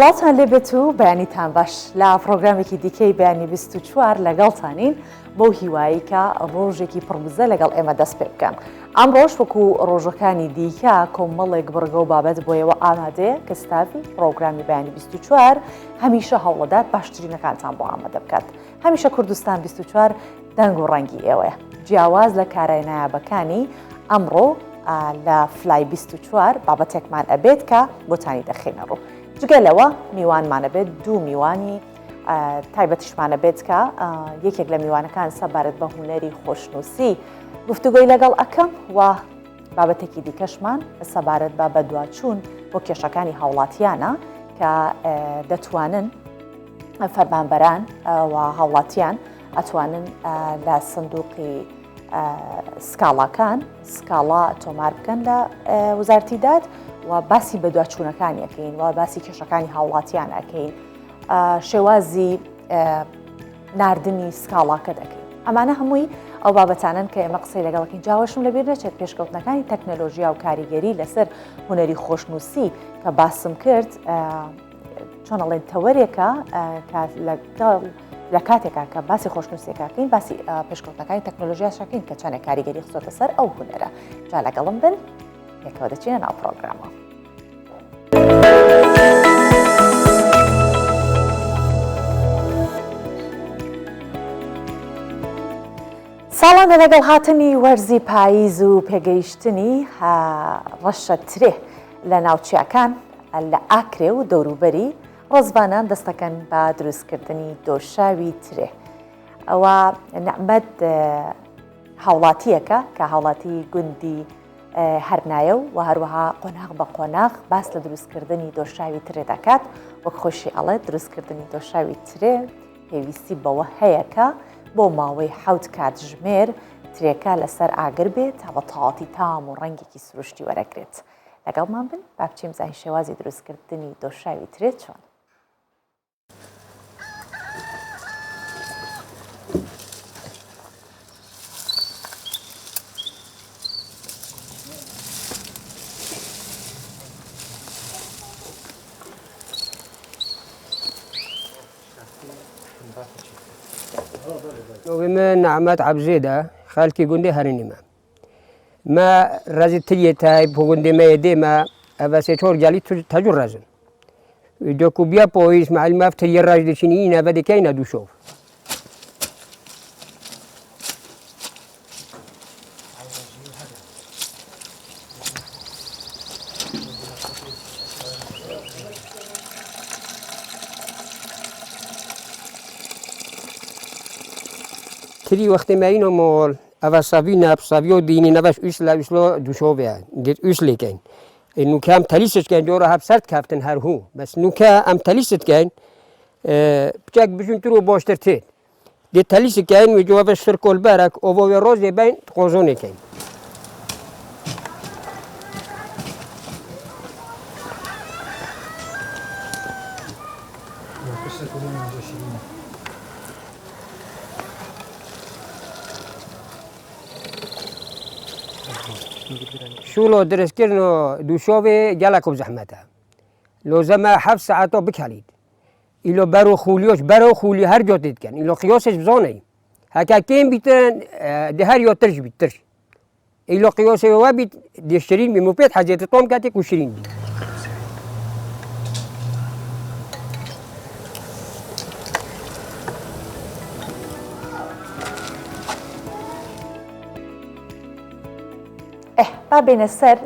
سڵاتان لێبێت و بەیانیتان باش لە پرۆگرامێکی دیکەی بەیانی 24 لەگەڵتانین بۆ هیوایی کە ڕۆژێکی پڕبزە لەگەڵ ئێمە دەست پێ بکەن. ئەم ڕۆژ وەکو ڕۆژەکانی دیکە کۆمەڵێک بڕگە و بابەت بۆیەوە ئامادەیە کە ستافی پرۆگرامی بەیانی 24 هەمیشە هەوڵەدات باشترینەکانتان بۆ ئامادە بکات. هەمیشە کوردستان 24 دەنگ و ڕەنگی ئێوەیە. جیاواز لە کارای نایابەکانی ئەمڕۆ لە فلای 24 بابەتێکمان ئەبێت کە بۆتانی دەخێنە ڕوو. جگەلەوە میوانمانە بێت دوو میوانی تایبەتیشمانە بێت کە یەکێک لە میوانەکان سەبارەت بە هونەری خۆشنووسی گفتوگۆی لەگەڵ ئەەکەم و بابەتێکی دیکەشمان سەبارەت بە بەدواچوون بۆ کێشەکانی هاوڵاتیانە کە دەتوانن فەرمانبەران و هاوڵاتیان ئەتوانن لە سندوقی سکاڵاکان سکاڵا تۆمار بکەن لە وزارەتی داد و باسی بەدواچوونەکانیەکەین و باسی کێشەکانی هاوڵاتیانەکەین شێوازی ناردنی سکاڵاکە دەکەین. ئەمانە هەمووی ئەو بابەتانن کە ئێمە قسەی لەگەڵەکەین جاوەشم لەبیر نەچێت پێشکەوتنەکانی تەکنەلۆژیا و کاریگەری لەسەر هونەری خۆشنووسی کە باسم کرد چۆنەڵێن تەوەرێکە لە کاتێکا کە باسی خۆشنووسیەکەکەین باسی پێشکەوتنەکانی تەکنۆلۆژیاشەکەین کە چەنە کاریگەری خستۆتە سەر ئەو هونەرە. جا لەگەڵم بن یەکەوە دەچینە ناو پرۆگرامەوە. ساڵان لەگەڵ هاتنی وەرزی پاییز و پێگەیشتنی ڕەشە ترێ لە ناوچیەکان لە ئاکرێ و دەوروبەری ڕۆزبانان دەستەکەن بە دروستکردنی دۆشاوی ترێ. ئەوە نەحمەد هاوڵاتیەکە کە هاوڵاتی گوندی هەرنایە و هەروەها قۆناغ بە قۆناغ باس لە دروستکردنی دۆشاوی ترێ دەکات. وەک خۆشی ئەڵێت دروستکردنی دۆشاوی ترێ پێویستی بەوە هەیە کە بۆ ماوەی 7 کاتژمێر ترێکە لەسەر ئاگر بێت تا بە تەواوەتی تام و ڕەنگێکی سروشتی وەرەگرێت. لەگەڵمان بن با بچین زانی شێوازی دروستکردنی دۆشاوی ترێ چۆن. من نعمت عبزيدة خالتي قندي هرنيما ما رازت تيتاي بوغندي ما يدي ما أباسيتور جالي تجور رازن دوكو بيا بويس مع الماف تيجي راج دشينينا بدي كاينة دو شوف تري وقت ما ينو مول أفاسافي ناب سافيو ديني نباش أسلا أسلو دوشوفيا ديت أسلي كين إنه كام تليست كين دورها بسرت كابتن هرهو بس إنه كام تليست كين بتاعك بجون ترو باشترتين ديت تليست كين وجواب الشركة البارك أو الروز يبين تقوزوني كين شو لو درس كرنو دوشوفي جالكم زحمتها لو زما 7 ساعات بكاليد إلو برو خولي هر جوتيد كان إلو قياسش بزوني هكا كين بيتن دهار يوترج بيترج إلو قياسي وابيت ديشترين بموبيت حاجات طوم كاتك وشرين دي بابێنە سەر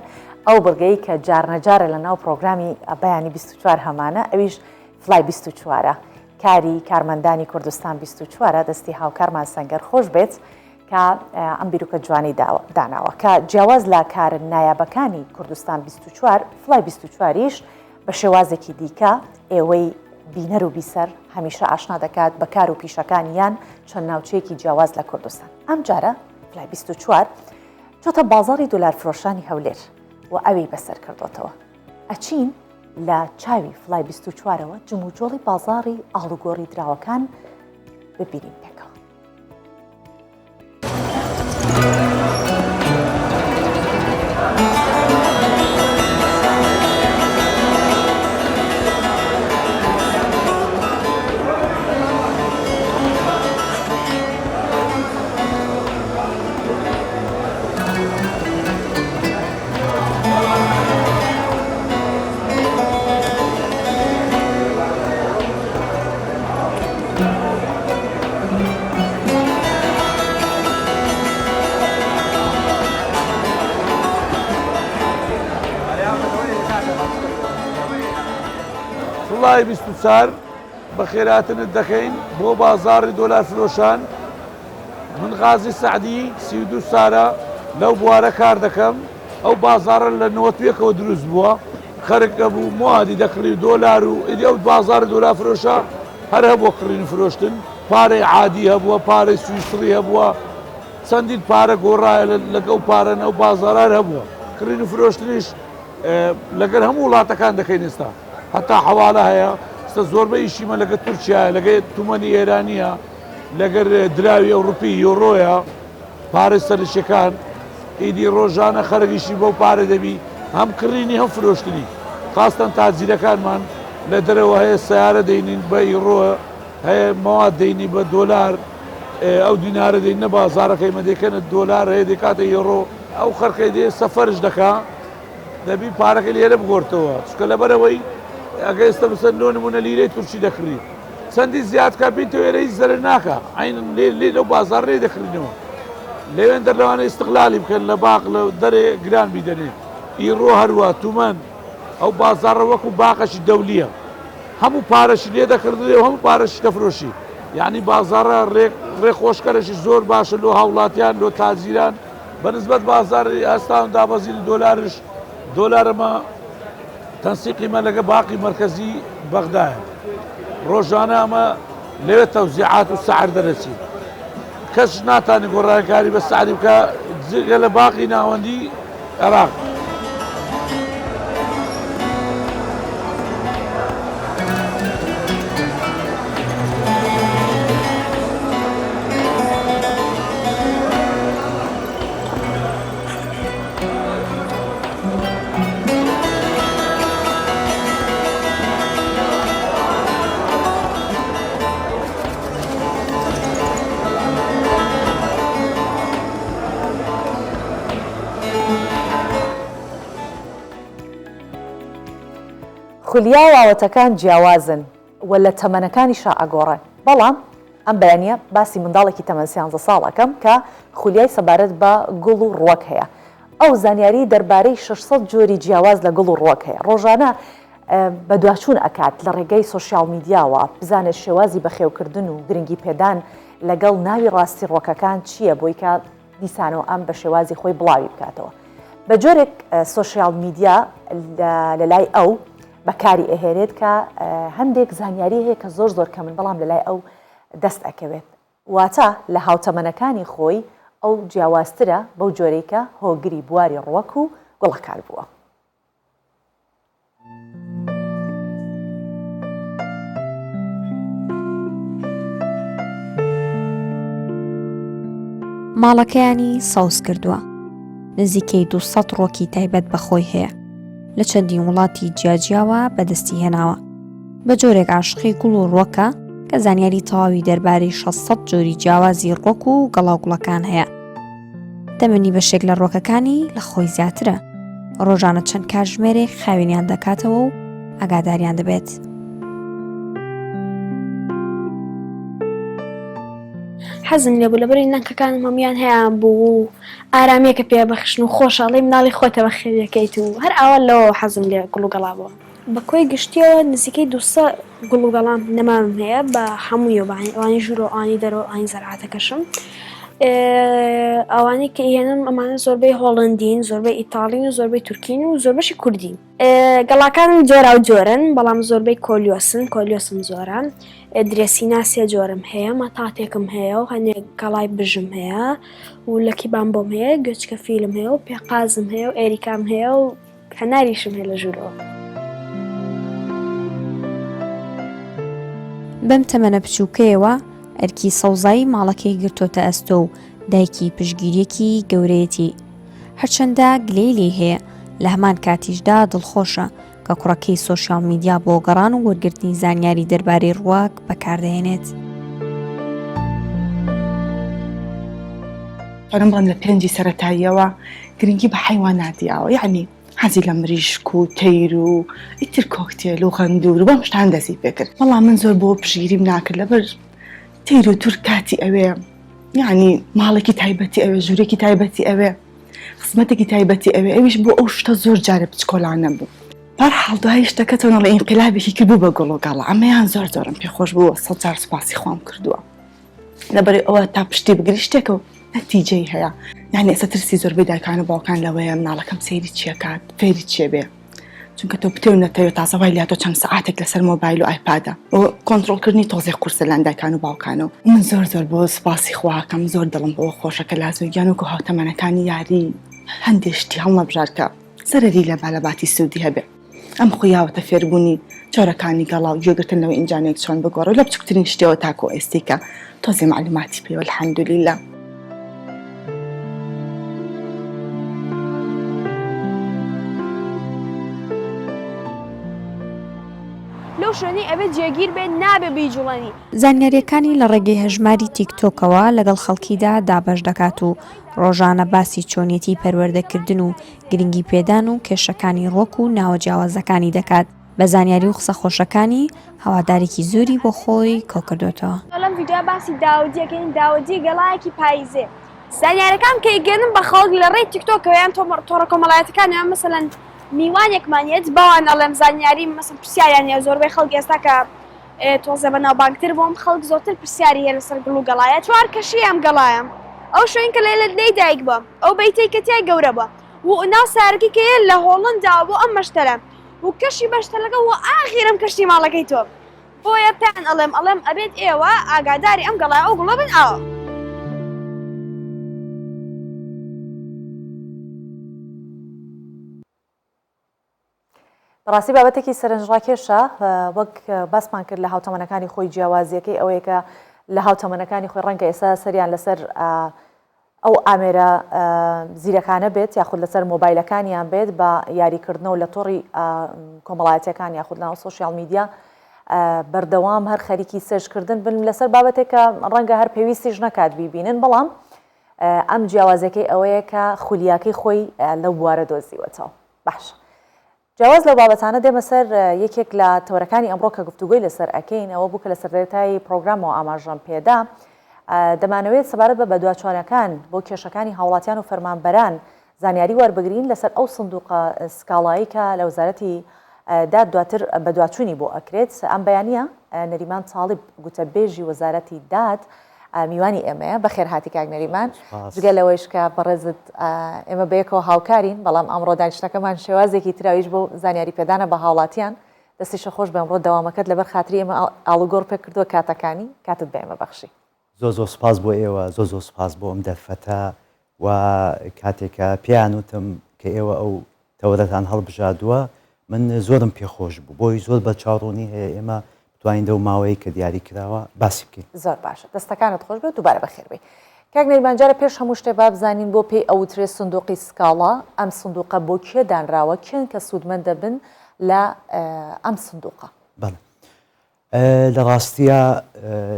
ئەو بڕگەی کە جارنەجارە لە ناو پرۆگرامی بەیانی 24 هەمانە ئەویش فلای 24 کاری کارمەندانی کوردستان 24 دەستی هاوکارمان سەنگەر خۆش بێت کە ئەم بیرروکە جوانی داناوە کە جیاواز لە کار نایابەکانی کوردستان 24 فلای 24یش بە شێوازێکی دیکە ئێوەی بینەر و بیسەر هەمیشە ئاشنا دەکات بە کار و پیشەکانیان چەند ناوچەیەکی جیاواز لە کوردستان. ئەم جارە فلای 24 چۆتە بازاڕی دۆلار فرۆشانی هەولێر و ئەوەی بەسەر کردوتەوە. ئەچین لە چاوی فلای 24ەوە جموجۆڵی بازاڕی ئاڵوگۆڕی دراوەکان ببینین پێکەوە. ماڵای 24 بە خێراتنت دەکەین بۆ بازاڕی دۆلار فرۆشان. من غازی سعدی 32 سارە لەو بوارە کار دەکەم. ئەو بازاڕە لە 91ەوە دروست بووە، خەرکە بوو موادی دەکڕی دۆلار و ئیدی ئەو بازاڕی دۆلار فرۆشە هەر هەبووە کڕین فرۆشتن، پارەی عادی هەبووە، پارەی سویسری هەبووە، چەندین پارە گۆڕایە لەگەڵ پارەن ئەو بازاڕار هەبووە. کڕین و فرۆشتنیش لەگەر هەموو وڵاتەکان دەکەین ئێستا، هەتا حەواڵە هەیە. ئێستا زۆربەی ئیشیمە لەگەر تورکیایە، لەگەر تومەنی ئێرانیە، لەگەر دراوی ئەوروپی یۆڕۆیە، پارەی سەرچیەکان ئیدی ڕۆژانە خەرگیشی بەو پارە دەبی، هەم کڕینی هەم فرۆشتنی. خاستان تاجیرەکانمان لە دەرەوە هەیە سیارە دەینین بە ئیڕۆ، هەیە مواد دەینی بە دۆلار، ئەو دینارە دەین نە بازارەکەی مەدەکەنت دۆلار هەیە دەکاتە یۆڕۆ، ئەو خەرکەی دێ سەفەرش دەکا دەبی پارەکە لێرە بگۆڕتەوە، چکە لەبەرەوەی ئەگە ئێستا بسەر نمونە لیرەی تورکی دەکڕی چەندی زیادکە بینتەوە ئێرەی زەرە ناکە، عین لێ لەو بازار لێ دەکڕینەوە. لەوێن دەرلەوانە ئیستقلالی بکەن لە باق لە دەرێ گران بیدەنێت. ئیڕۆ هەروە تومەن ئەو بازاڕە وەکو باقەشی دەولیە، هەموو پارەشی لێ دەکردێ و هەموو پارەشی دەفرۆشی. یعنی بازاڕە ڕێخۆشکەرەشی زۆر باشە لۆ هاوڵاتیان لۆ تاجیران بەنسبەت بازاری ئێستاون دابەزیری دۆلارش دۆلارەمە تەنسیقیمە لەگە باقی مرکزی بەغدایە. ڕۆژانە ئەمە لەوێ تەوزیعات و سەعر دەرەچی، کەس ناتوانێت گۆڕانکاری بە سەعری بکە جگە لە باقی ناوەندی عێراق. خولیا و ئاوەتەکان جیاوازن و لە تەمەنەکانیشا ئەگۆڕن، بەڵام ئەم بەیانیە باسی منداڵێکی تەمەن 13 ساڵەکەم کە خولیای سەبارەت بە گوڵ و ڕووەک هەیە. ئەو زانیاری دەربارەی 600 جۆری جیاواز لە گوڵ و ڕووەک هەیە. ڕۆژانە بە دوچوون ئەکات لە ڕێگەی سوۆسیال میدیاوە بزانێت شێوازی بەخێوکردن و گرنگی پێدان لەگەڵ ناوی ڕاستی ڕۆکەکان چییە بۆی کە دیسانەوە ئەم بە شێوازی خۆی بڵاوی بکاتەوە. بە جۆرێک سوۆسیال میدیا لە لای ئەو بەکاری ئەهێنێت کە هەندێک زانیاری هەیە کە زۆر زۆر کەمن، بەڵام لەلای ئەو دەست ئەکەوێت. واتە لە هاوتەمەنەکانی خۆی ئەو جیاوازترە بەو جۆرێکە هۆگری بواری ڕووەک و گوڵەکان بووە. ماڵەکەیانی ساوس کردووە، نزیکەی 200 ڕۆکی تایبەت بەخۆی هەیە، لە چەندین وڵاتی جیاجیاوە بەدەستی هێناوە. بە جۆرێک عاشقی گوڵ و ڕووەکە کە زانیاری تەواوی دەربارەی 600 جۆری جیاوازی ڕووەک و گەڵاوگوڵەکان هەیە. تەمەنی بەشێک لە ڕووەکەکانی لە خۆی زیاترە، ڕۆژانە چەند کاتژمێرێک خاوێنیان دەکاتەوە و ئاگاداریان دەبێت. حەزم لێ بوو لەبەرەوەی نانکەکانم هەمویان هەیە بوو و ئارامەیەکە پێ بەخشن و خۆشحاڵی مناڵی خۆتەوە خێریەکەیت و هەر ئاوا لەوە حەزم لێ گوڵ و گەڵابەوە. بە کۆی گشتیەوە نزیکەی 200 گوڵ و گەڵام نەمام هەیە بە هەمووی ئەوانی ژوور و ئەوانی دەرەوە ئەوانی زەرعاتەکەشم. ئەوانی کە ئێنم ئەمانە زۆربەی هۆڵندین، زۆربەی ئیتاڵین و زۆربەی تورکین و زۆربەشی کوردین. گەڵاکانم جۆرا و جۆرن، بەڵام زۆربەی کۆلیۆسم زۆرە. درێسینا 3 جۆرم هەیە، مەتاتێکم هەیە و هەنێک گەڵای بژم هەیە و لەکی بامبۆم هەیە، گوێچکە فیلم هەیە و پێقازم هەیە و ئێریکام هەیە و هەناریشم هەیە لە ژوورەوە. بەم تەمەنە بچووکەیەوە ئەرکی سەوزایی ماڵەکەی گرتۆتە ئەستۆ و دایکی پشگیریەکی گەورەیەتی. هەرچەندە گلەی لێ هەیە، لە هەمان کاتیشدا دڵخۆشە کە کوڕەکەی سوۆسیال میدیا بۆ گەڕان و وەرگرتنی زانیاری دەربارەی ڕووەک بەکاردەهێنێت. بەڵام لە پێنجی سەرەتاییەوە گرنگی بە حیواناتیەوە، یعنی حەزی لە مریشک و تەیر و ئیتر کۆکتێل و غەندور و بەم شتان دەستی پێکرد. بەڵام من زۆر بۆ پشگیریم ناکرد لەبەر تەیر و تور کاتی ئەوێ، یعنی ماڵێکی تایبەتی ئەوێ، ژوورێکی تایبەتی ئەوێ، خزمەتێکی تایبەتی ئەوێ، ئەویش بۆ ئەو شتە زۆر جارە بچکۆلانە بوو. بەرحاڵ دوای شتەکەتەوە لە ئینقلابێکی کردبوو بە گۆڵۆگاڵە ئەمەیان زۆر زۆرم پێخۆش بووە 100 سوپاسی خۆم کردووە لەبەر ئەوە تا پشتی بگری شتێکە و نەتیجەی هەیە یعنی ئێستا ترسی زۆربەی دایکان و باوکان لەوەیە مناڵەکەم سەیری چیەکات فێری چێ بێ چونکە تۆ بتێ و نەتەوێت تازەوای لاتۆ چەند سەعاتێک لەسەر مۆبایل و ئایپادە و کۆنتڕۆڵکردنی تۆزێ قورسە لەن دایکان و باوکانەوە من زۆر بۆ سوپاسی خواکەم زۆر دڵم بۆ خۆشەکە لازۆگیان وکو هاوتەمەنەکانی یاری هەندێشتی هەڵمەبژارکە سەرەری لە بالەباتی سوودی هەبێ ئەم خویاوەتە فێربوونی جۆرەکانی گەڵا و گوێگرتنەوە ئینجانێک چۆن بگۆڕە لە بچووکترین شتەوە تاکۆ ئێستیکە تۆزێ معلوماتی پێوە الحەمدولیلا لەو شوێنەی ئەبێت جێگیر بێت نابێ بیجوڵێنی زانیاریەکانی لە ڕێگەی هەژماری تیکتۆکەوە لەگەڵ خەڵکیدا دابەش دەکات و ڕۆژانە باسی چۆنیەتی پەروەردەکردن و گرنگی پێدان و کێشەکانی ڕۆک و ناوە جیاوازەکانی دەکات بە زانیاری و قسە خۆشەکانی هەوادارێکی زۆری بۆ خۆی کۆکردوێتەوە. لەم ڤیدیۆ باسی داودیەکەین داودی گەڵایەکی پاییزێ زانیاریەکان کە ئیگەنم بە خەڵک لە ڕێی تیکتۆکەوەیان تۆڕە کۆمەڵایەتەکانیان مەسەلەن میوانێکمانێت باوان ئەڵێم زانیاری مەسەن پرسیاریان زۆربەی خەڵک ئێستا کە تۆزە بەناوبانگتر بۆم خەڵک زۆرتر پرسیاری هەیە لەسەر گڵ و گەڵایە چوار کەشی ئەم گەڵایە ئەو شوێن کە لێ لەی دایک بە ئەو بەیتەی کە تای گەورە بە و ناو سارگی کە لە هۆڵنداوە بۆ ئەم مەشتەرە و کەشی بەشتەلەکە و ئاخیرم کەشتی ماڵەکەی تۆ بۆیە پێیان ئەڵێم ئەبێت ئێوە ئاگاداری ئەم گەڵای ئەو گوڵە بن ئاوە. بەڕاستی بابەتێکی سەرنجڕاکێشە وەک باسمان کرد لە هاوتەمەنەکانی خۆی جیاوازیەکەی ئەوەیە کە لە هاوتەمەنەکانی خۆی ڕەنگە ئێستا سەریان لەسەر ئەو ئامێرە زیرەکانە بێت یاخود لەسەر مۆبایلەکانیان بێت بە یاریکردنەوە لە تۆڕی کۆمەڵایەتەکان یاخود لەناو سۆشیال میدیا بەردەوام هەر خەریکی سێژکردن بن لەسەر بابەتێک کە ڕەنگە هەر پێویستیش نەکات بیبینن بەڵام ئەم جیاوازەکەی ئەوەیە کە خولیاکەی خۆی لەو بوارە دۆزیوەتەوە. باش جیاواز لەو بابەتانە دێمە سەر یەکێک لە تەورەکانی ئەمڕۆ کە گفتوگوی لەسەر ئەکەین ئەوە بوو کە لە سەرەتایی پرۆگرامەوە ئاماژەم پێدا دەمانەوێت سەبارەت بە بەدواچوانەکان بۆ کێشەکانی هاوڵاتیان و فەرمانبەران زانیاری وەربگرین لەسەر ئەو سندوقە سکاڵایی کە لە وەزارەتی داد دواتر بەدواچوونی بۆ ئەکرێت ئەم بەیانیە نەریمان تاڵیب گوتەبێژی وەزارەتی داد میوانی ئێمەیە بەخێر هاتی کاک نەریمان جگە لەوەیش کە بەڕێزت ئێمە بەیەکەوە هاوکارین بەڵام ئەمڕۆ دانیشتەکەمان شێوازێکی تراویش بۆ زانیاری پێدانە بە هاوڵاتیان دەستیشە خۆش بە ئەمڕۆ دەوامەکەت لەبەر خاتری ئێمە ئاڵوگۆڕ پێ کردووە کاتەکانی کاتت بە ئێمە بەخشی زۆ سپاس بۆ ئێوە زۆ سپاس بۆ ئەم دەرفەتە و کاتێکە پێیان وتم کە ئێوە ئەو تەورەتان هەڵبژادووە من زۆرم پێخۆش بوو بۆی زۆر بە چاڕوونی هەیە ئێمە توانین دەو ماوەیە کە دیاری کراوە باسی بکەین. زۆر باشە دەستەکانت خۆش بێت دووبارە بەخێر بێ. کاک نەریمانجارە پێش هەموو شتێ با بزانین بۆ پێی ئەوترێ سندوقی سکاڵا ئەم سندوقە بۆ کێ دانراوە کێن کە سوودمەندە بن لە ئەم سندوقە. بەڵێ لە ڕاستیە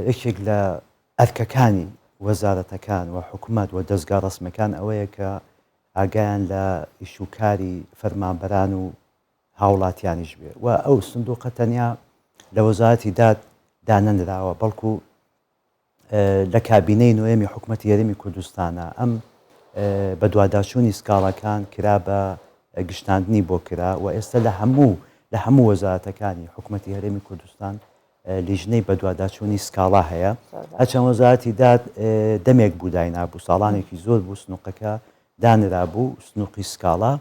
یەکێک لە ئەرکەکانی وەزارەتەکان و حکوومەت و دەستگا ڕسمەکان ئەوەیە کە ئاگایان لە ئیشوکاری فەرمانبەران و هاوڵاتیانیش بێ و ئەو سندوقە تەنیا لە وەزارەتی داد دانەنراوە بەڵکو لە کابینەی نوێمی حکوومەتی هەرێمی کوردستانە ئەم بە دوواداچوونی سکاڵەکان کرا بە گشتاندنی بۆ کرا و ئێستا لە هەموو وەزارەتەکانی حکوومەتی هەرێمی کوردستان لیژنەی بە دوواداچوونی سکاڵا هەیە هەرچەند وەزارەتی داد دەمێک بوو داینابوو ساڵانێکی زۆر بوو سنووقەکە دانرا بوو سنووقی سکاڵا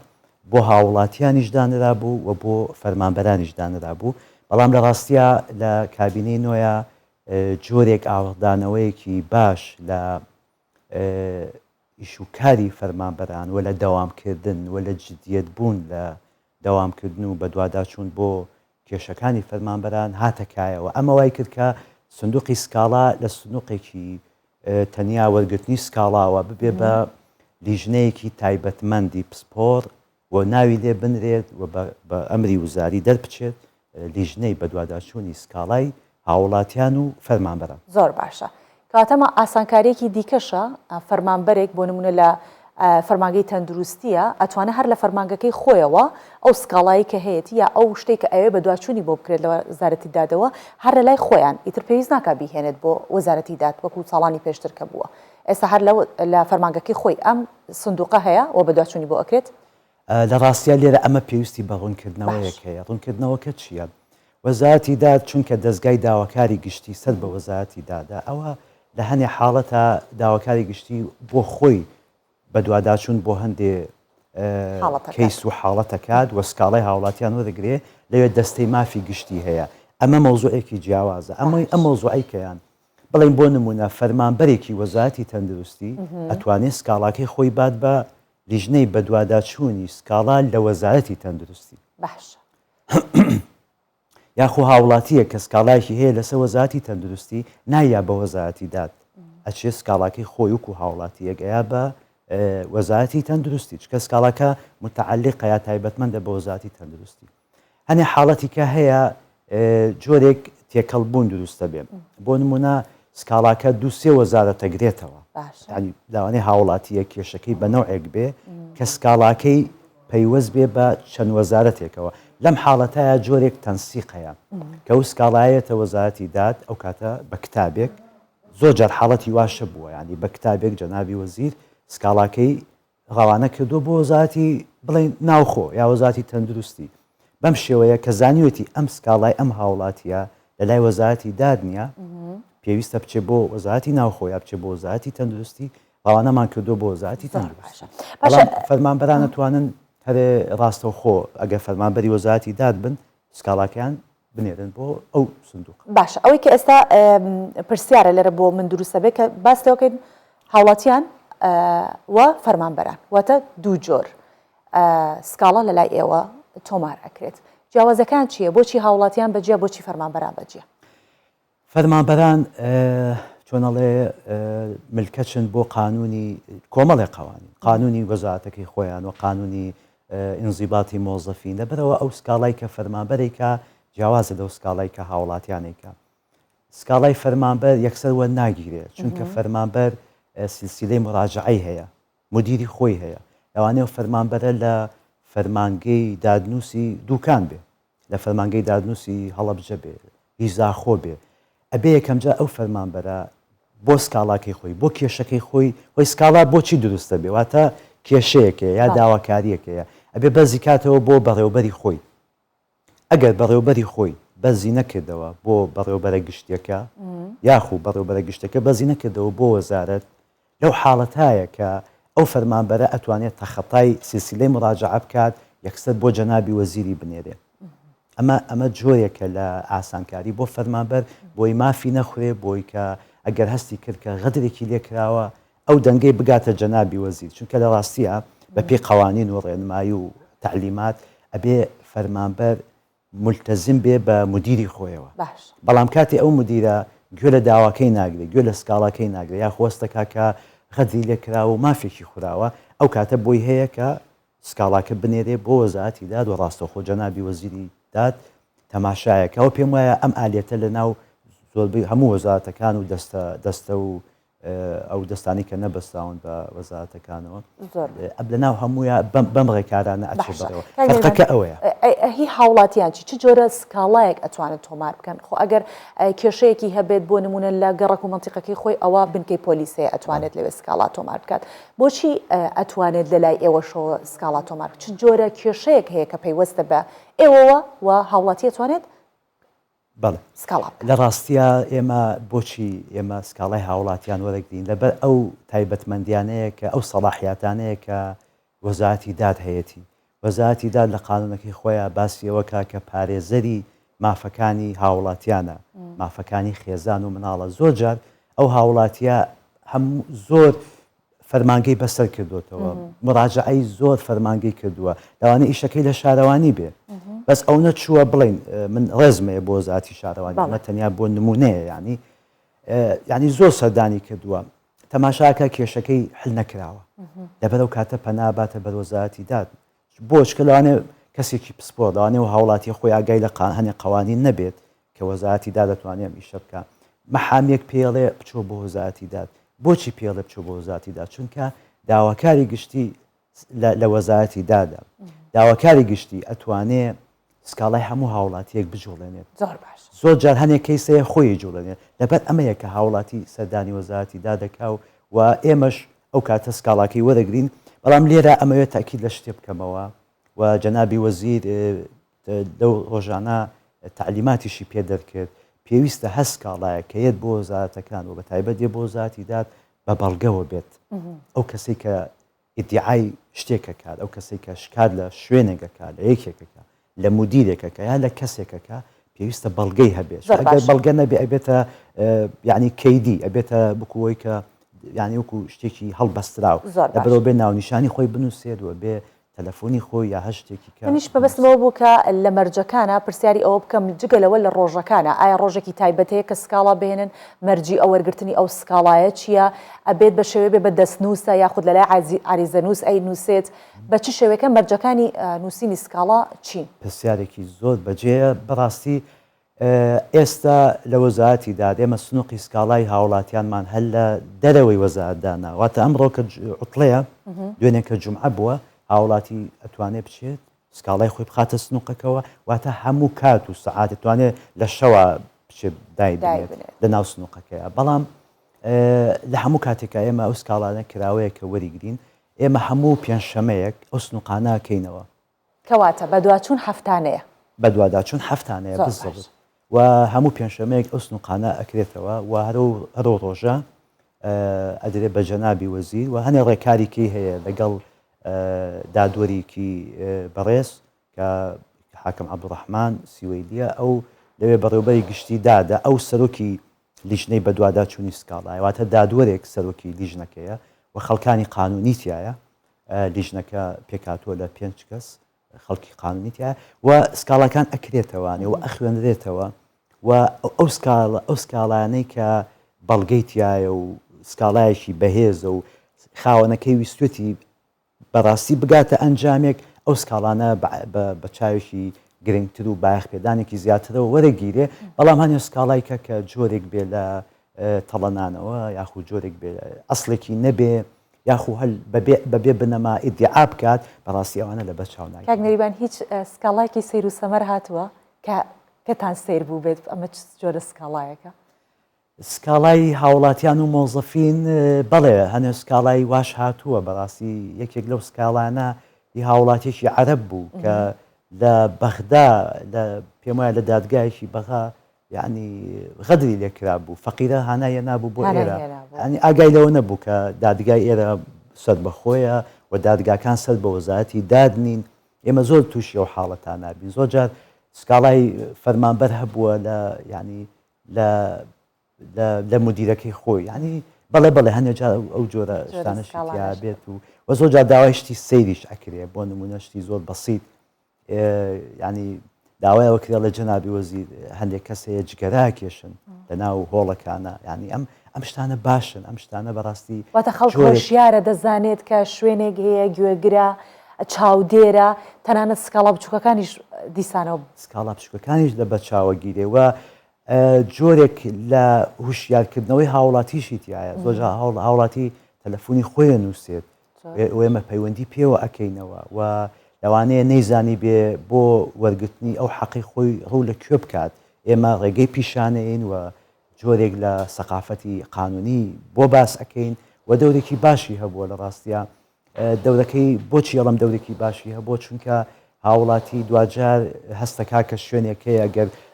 بۆ هاوڵاتیانیش دانرا بوو و بۆ فەرمانبەرانیش دانرا بوو بەڵام لە ڕاستیە لە کابینەی نوۆیە جۆرێک ئاوەدانەوەیەکی باش لە ئیشوکاری فەرمانبەران و لە دەوامکردن و لە جدیەت بوون لە دەوامکردن و بە دوواداچوون بۆ کێشەکانی فەرمانبەران هاتەکایەوە ئەمە وای کرد کە سندوقی سکاڵا لە سندوقێکی تەنیا وەرگرتنی سکاڵاوە ببێ بە لیژنەیەکی تایبەتمەندی پسپۆر و ناوی لێ بنرێت و بە ئەمری وزاری دەربچێت لیژنەی بە دوواداچوونی سکاڵای هاوڵاتیان و فەرمانبەران. زۆر باشە کاتەمە ئاسانکاریەکی دیکەشە فەرمانبەرێک بۆ نمونە لە فەرمانگەی تەندروستیە ئەتوانە هەر لە فەرمانگەکەی خۆیەوە ئەو سکاڵایی کە هەیەی یا ئەو شتێک کە ئەوێ بە دوواچوونی بۆ بکرێت لە وەزارەتی دادەوە هەر لە لای خۆیان ئیتر پێویست ناکات بیهێنێت بۆ وەزارەتی داد وەکو ساڵانی پێشتر کە بووە ئێستا هەر لە فەرمانگەکەی خۆی ئەم سندوقە هەیە و بە دوواچوونی بۆ ئەکرێت لە ڕاستیە لێرە ئەمە پێویستی بە ڕوونکردنەوەیەک هەیە. ڕوونکردنەوەکە چییە؟ وەزارەتی داد چونکە دەستگای داواکاری گشتی سەر بە وەزارەتی دادا ئەوە لە هەنێ حاڵەتە داواکاری گشتی بۆ خۆی بە دوواداچوون بۆ هەندێ کەیس و حاڵەتەکات وە سکاڵای هاوڵاتیان وەدەگرێ لەوێ دەستەی مافی گشتی هەیە. ئەمە مەوزوعێکی جیاوازە. ئەم مەوزوعیکەیان بڵین بۆ نمونە فەرمانبەرێکی وەزارەتی تەندروستی ئەتوانێت سکاڵاکەی خۆی بات بە لیژنەی بە دوواداچوونی سکاڵا لە وەزارەتی تەندروستی. باش یاخۆ هاوڵاتیە کە سکاڵایەکی هەیە لەسەر وەزارەتی تەندروستی نایە بە وەزارەتی داد ئەچێ سکاڵاکەی خۆی وکو هاوڵاتیەکەیا بە وەزارەتی تەندروستی چکە سکاڵاکە متعلقە یا تایبەتمەندە بە وەزارەتی تەندروستی. هەنێ حاڵەتی کە هەیە جۆرێک تێکەڵبوون دروستە بێ. بۆ نمونە سکاڵاکە دووسێ وەزارەتە گرێتەوە ینی داوانەی هاوڵاتیە کێشەکەی بە نەوعێک بێ کە سکاڵاکەی پەیوەست بێ بە چەند وەزارەتێکەوە. لەم حاڵەتایە جۆرێک تەنسیقەیە کە ئەو سکاڵایەتە وەزارەتی داد ئەو کاتە بە کتابێک زۆر جار حاڵەتی واشە بووە ینی بە کتابێک جەنابی وەزیر سکاڵاکەی ڕەوانە کردو بۆ وەزارەتی بڵین ناوخۆ یا وەزارەتی تەندروستی. بەم شێوەیە کە زانیوێتی ئەم سکاڵای ئەم هاوڵاتیە لە لای وەزارەتی داد نییە پێویستە بچێ بۆ وەزارەتی ناوخۆ یا بچێ بۆ وەزارەتی تەندروستی ڕەوانەمان کردو بۆ وەزارەتی تەندروستی. فەرمانبەران دەتوانن هەرێ ڕاستەوخۆ ئەگەر فەرمانبەری وەزارەتی داد بن سکاڵاکەیان بنێرن بۆ ئەو سندوق. باش ئەوەی کە ئێستا پرسیارە لێرە بۆ من دروستە بێت کە باستەوەکەین هاوڵاتیان و فەرمانبەران واتە دوو جۆر سکاڵا لە لای ئێوە تۆمار ئەکرێت. جیاوازەکان چییە؟ بۆچی هاوڵاتیان بەجێ بۆچی فەرمانبەران بەجێ؟ فەرمانبەران چۆنەڵێ ملکەچن بۆ قانونی کۆمەڵی قانونی وەزارەتەکەی خۆیان و قانونی ئینزیباتی مۆزەفین لەبەرەوە ئەو سکاڵای کە فەرمانبەرێکە جیاوازە لەو سکاڵای کە هاوڵاتیانێکە. سکاڵای فەرمانبەر یەکسەر وە ناگیرێت چونکە فەرمانبەر سلسیلەی مراجعەی هەیە مدیری خۆی هەیە لەوانەیە فەرمانبەرە لە فەرمانگەی دادنووسی دووکان بێ لە فەرمانگەی دادنووسی هەڵەبجە بێ هیزاخۆ بێ ئەبێ یەکەمجا ئەو فەرمانبەرە بۆ سکاڵاکەی خۆی بۆ کێشەکەی خۆی سکاڵا بۆچی دروستە بێ واتە کێشەیەکەیە یا داواکاریەکەیە ئەبێ بەرزی کاتەوە بۆ بەڕێوەبەری خۆی. ئەگەر بەڕێوەبەری خۆی بەرزی نەکردەوە بۆ بەڕێوەبەرە گشتیەکە یاخو بەڕێوەبەرە گشتەکە بەرزی نەکردەوە بۆ وەزارەت لەو حاڵەتایە کە ئەو فەرمانبەرە ئەتوانێت تەخەتای سلسیلەی مراجعە بکات یەکسەر بۆ جەنابی وەزیری بنێرێ. ئەمە جۆیەکە لە ئاسانکاری بۆ فەرمانبەر بۆی مافی نەخورێ بۆی کە ئەگەر هەستی کرد کە غەدرێکی لێکراوە ئەو دەنگەی بگاتە جەنابی وەزیر چونکە لە ڕاستیە بە پێی قەوانین و ڕێنمایی و تعلیمات ئەبێ فەرمانبەر ملتەزم بێ بە مدیری خۆیەوە. بەڵام کاتی ئەو مدیرە گوێ لە داواکەی ناگرێت گوێ لە سکاڵاکەی ناگرێت یا خۆستەکە کە غەدری لێکراوە و مافێکی خوراوە ئەو کاتە بۆی هەیە کە سکاڵاکە بنێرێ بۆ وەزارەتی داد و ڕاستەوخۆ جەنابی وەزیری داد تەماشایەکەەوە پێم وایە ئەم ئالێتە لە ناو زۆربەی هەموو وەزارەتەکان و دەستە و ئەو دەستانی کە نەبەستاون بە وەزارەتەکانەوە لە ناو هەموویە بەم ڕێکارانە ئەچێتەوە فەرقەکە ئەوەیە. هی هاوڵاتیان چی جۆرە سکاڵایەک ئەتوانێت تۆمار بکەن خۆ ئەگەر کێشەیەکی هەبێت بۆ نمونە لە گەڕک و منتیقەکەی خۆی ئەوە بنکەی پۆلیسەیە ئەتوانێت لەوێ سکاڵا تۆمار بکات بۆچی ئەتوانێت لە لای ئێوەشەوە سکاڵا تۆمار چ جۆرە کێشەیەک هەیە کە پەیوەستە بە ئێوەوە و هاوڵاتی ئەتوانێت لە ڕاستیە ئێمە بۆچی ئێمە سکاڵای هاوڵاتیان وەرەگرین لەبەر ئەو تایبەتمەندیانەیە کە ئەو سەڵاحیاتانەیە کە وەزارەتی داد هەیەی وەزارەتی داد لە قانونەکەی خۆیان باسیەوەکە کە پارێزەری مافەکانی هاوڵاتیانە مافەکانی خێزان و مناڵە زۆر جار ئەو هاوڵاتیە هەموو زۆر فەرمانگەی بەسەر کردوتەوە مراجعەی زۆر فەرمانگەی کردووە لەوانە ئیشەکەی لە شارەوانی بێ بەس ئەو نەچووە بڵین من ڕێزمەیە بۆ وەزارەتی شارەوانی ئەمە تەنیا بۆ نمونەیە ینی زۆر سەردانی کردووە تەماشاکە کێشەکەی حل نەکراوە لەبەرەو کاتە پەناباتە بەر وەزارەتی داد بۆچکە لەوانێ کەسێکی پسپۆر لەوانێ و هاوڵاتی خۆی ئاگای لە هەنێ قوانین نەبێت کە وەزارەتی داد دەتوانێت ئیشە بکە مەحامێک پێڵێ بچۆ بۆ وەزارەتی داد بۆچی پێڵێ بچۆ بۆ وەزارەتی داد چونکە داواکاری گشتی لە وەزارەتی دادا داواکاری گشتی ئەتوانێ سکاڵای هەموو هاوڵاتیەک بجوڵێنێت زۆر جار هەنێک کەیسەیە خۆی جوڵێنێت لەبەر ئەمەیە کە هاوڵاتی سەردانی وەزارەتی دادەکا و ئێمەش ئەو کاتە سکاڵاکەی وەرەگرین بەڵام لێرە ئەمەوێت تاکید لە شتێ بکەمەوە و جەنابی وەزیر لەو ڕۆژانە تعلیماتیشی پێ دەرکرد پێویستە هەست کاڵایە کە یەت بۆ وەزارەتەکان و بە تایبەت بۆ وەزارەتی داد بە بەڵگەوە بێت ئەو کەسێک کە ئیدعای شتێکە کات ئەو کەسێک کە شکات لە شوێنێکەکە لە یەکێکەکە لە مدیرێکەکە یا لە کەسێکەکە پێویستە بەڵگەی هەبێت ئەگەر بەڵگە نەبێ ئەبێتە یعنی کەیدی ئەبێتە بکوۆی کە یعنی وەکو شتێکی هەڵبەستراو لەبەرەوە بێ ناونیشانی خۆی بنووسێتەوە بێ تەلەفۆنی خۆی یا هەر شتێکی کە منیش بەبستمەوە بوو کە لە مەرجەکانە پرسیاری ئەوە بکەم جگەلەوە لە ڕۆژەکانە ئایا ڕۆژێکی تایبەتەیە کە سکاڵا بێنن مەرجی ئەو وەرگرتنی ئەو سکاڵایە چییە ئەبێت بە شێوێ بێ بە دەستنووسە یاخود لەلای عریزەنووس ئەی نووسێت بە چ شێوەیەکە مەرجەکانی نووسینی سکاڵا چین پرسیارێکی زۆر بەجێە بەڕاستی ئێستا لە وەزارەتی داد ئێمە سنووقی سکاڵای هاوڵاتیانمان هەل لە دەرەوەی وەزارەتدانا واتە ئەمڕۆ کە عوتڵەیە دوێنێ کە جومعە بووە هاوڵاتی ئەتوانێت بچێت سکاڵای خۆی بخاتە سنووقەکەەوە واتە هەموو کات و سەعات دەتوانێت لە شەوە بچێت دایبێت لە ناو سنووقەکەیە بەڵام لە هەموو کاتێکە ئێمە ئەو سکاڵانە کراوەیە کە وەریگرین ئێمە هەموو پێنجشەمەیەک ئەو سنووقانەکەینەوە کەواتە بەدواچوون هەفتانەیە بە دوواداچوون هەفتانەیە بزڵ و هەموو پێنجشەمەیەک ئەو سنووقانە ئەکرێتەوە و هەرو ڕۆژە ئەدرێت بە جەنابی وەزیر و هەنێ ڕێکاریکی هەیە لەگەڵ دادوەریکی بەڕێز کە حاکم عەبدوڕەحمان سیوەیلیە ئەو لەوێ بەڕێوەبەری گشتی دادا ئەو سەرۆکی لیژنەی بە دوواداچوونی سکاڵایە واتە دادوەرێک سەرۆکی لیژنەکەیە و خەڵکانی قانونی تایە لیژنەکە پێکاتوە لە 5 کەس خەڵکی قانونی تایە و سکاڵەکان ئەکرێتەوەوانێ و ئەخوێنرێتەوە و ئەو سکاڵانەی کە بەڵگەی تایە و سکاڵایەکی بەهێزە و خاوەنەکەی ویستوێتی بەڕاستی بگاتە ئەنجامێک ئەو سکاڵانە بە چاوێکی گرنگتر و باەخپێدانێکی زیاترەوە وەرەگیرێ بەڵام هەنێ سکاڵایکە کە جۆرێک بێ لە تەڵەنانەوە یاخود جۆرێک بێ ئەسڵێکی نەبێ یاخو هەل بەبێ بنەما ئیدعا بکات بەڕاستی ئەوانە لە بەرچاو ناگەن. کاک نەریبان هیچ سکاڵایەکی سەیر و سەمەر هاتووە کەتان سیر بوو بێت ئەمە جۆرە سکاڵایەکە سکاڵای هاوڵاتیان و مۆزەفین بەڵێ هەنێ سکاڵای واش هاتووە بەڕاستی یەکێک لەو سکاڵانە هی هاوڵاتێکی عەرەب بوو کە لە بەغدا لە پێم وایە لە دادگایەکی بەغا یعنی غەدری لێکرا بوو فەقیرە هانایە نابوو بۆ ئێرە ینی ئاگای لەوە نەبوو کە دادگای ئێرە سەر بەخۆیە و دادگاکان سەر بە وەزارەتی دادنین ئێمە زۆر تووشی ئەو حاڵەتان نابین زۆر جار سکاڵای فەرمانبەر هەبووە لە ینی لە مدیرەکەی خۆی ینی بەڵێ هەنێ جار ئەو جۆرە شتانەشتیا بێت و زۆر جار داوای شتی سەیریش ئەکرێ بۆ نمونە شتی زۆر بەسیط ینی داوایەوە کرێ لە جەنابی وەزیر هەندێک کەسەیە جگەرا کێشن لە ناو هۆڵەکانە ینی ئەم شتانە باشن ئەم شتانە بەڕاستی واتە خەڵک هۆشیارە دەزانێت کە شوێنێک هەیە گوێگرا چاودێرە تەنانەت سکاڵا بچووکەکانیش دیسانەوە سکاڵا بچووکەکانیش لە بەرچاوە گیرێ و جۆرێک لە هوشیارکردنەوەی هاوڵاتیشی تایە زۆر هاوڵاتی تەلەفۆنی خۆیە نووسێت ئێمە پەیوەندی پێوە ئەەکەینەوە و لەوانەیە نەیزانی بێ بۆ وەرگرتنی ئەو حەقی خۆی ڕوو لە کوێ بکات ئێمە ڕێگەی پیشانەین و جۆرێک لە سەقافەتی قانونی بۆ باس ئەەکەین و دەورێکی باشی هەبووە لە ڕاستیە دەورەکەی بۆچی ئەڵم دەورێکی باشی هەبووە چونکە هاوڵاتی دوجار هەستەکا کە شوێنێکەیە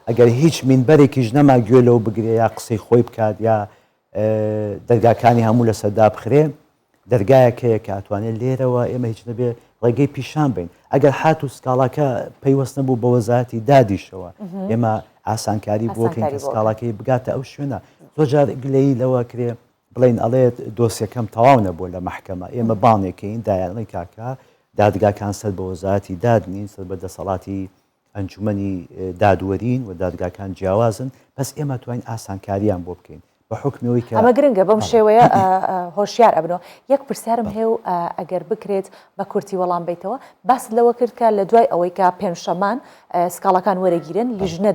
ئەگەر هیچ مینبەرێکیش نەما گوێ لەو بگرێ یا قسەی خۆی بکات یا دەرگاکانی هەموو لە سەردا بخرێ دەرگایەکەیە کە ئەتوانێت لێرەوە ئێمە هیچ نەبێ ڕێگەی پیشان بین ئەگەر هات و سکاڵاکە پەیوەست نەبوو بە وەزارەتی دادیشەوە ئێمە ئاسانکاری بۆکەین کە سکاڵاکەی بگاتە ئەو شوێنە زۆر جار گلەی لەوە کرێ بڵین ئەڵێت دۆسیەکەم تەواو نەبووە لە محکەمە ئێمە باڵێکین دایانەی کاکە دادگاکان سەر بە وەزارەتی دادنین سەر بە دەسەڵاتی ئەنجومەنی دادوەرین و دادگاکان جیاوازن بەس ئێمە توانین ئاسانکاریان بۆ بکەین بە حکمەوەی کە ئەمە گرنگە بەم شێوەیە هۆشیار ئەبنەوە یەک پرسیارم هەیە و ئەگەر بکرێت بە کورتی وەڵام بیتەوە باس لەوە کرد کە لە دوای ئەوەی کە پێنجشەمان سکاڵەکان وەرەگیرن لیژنە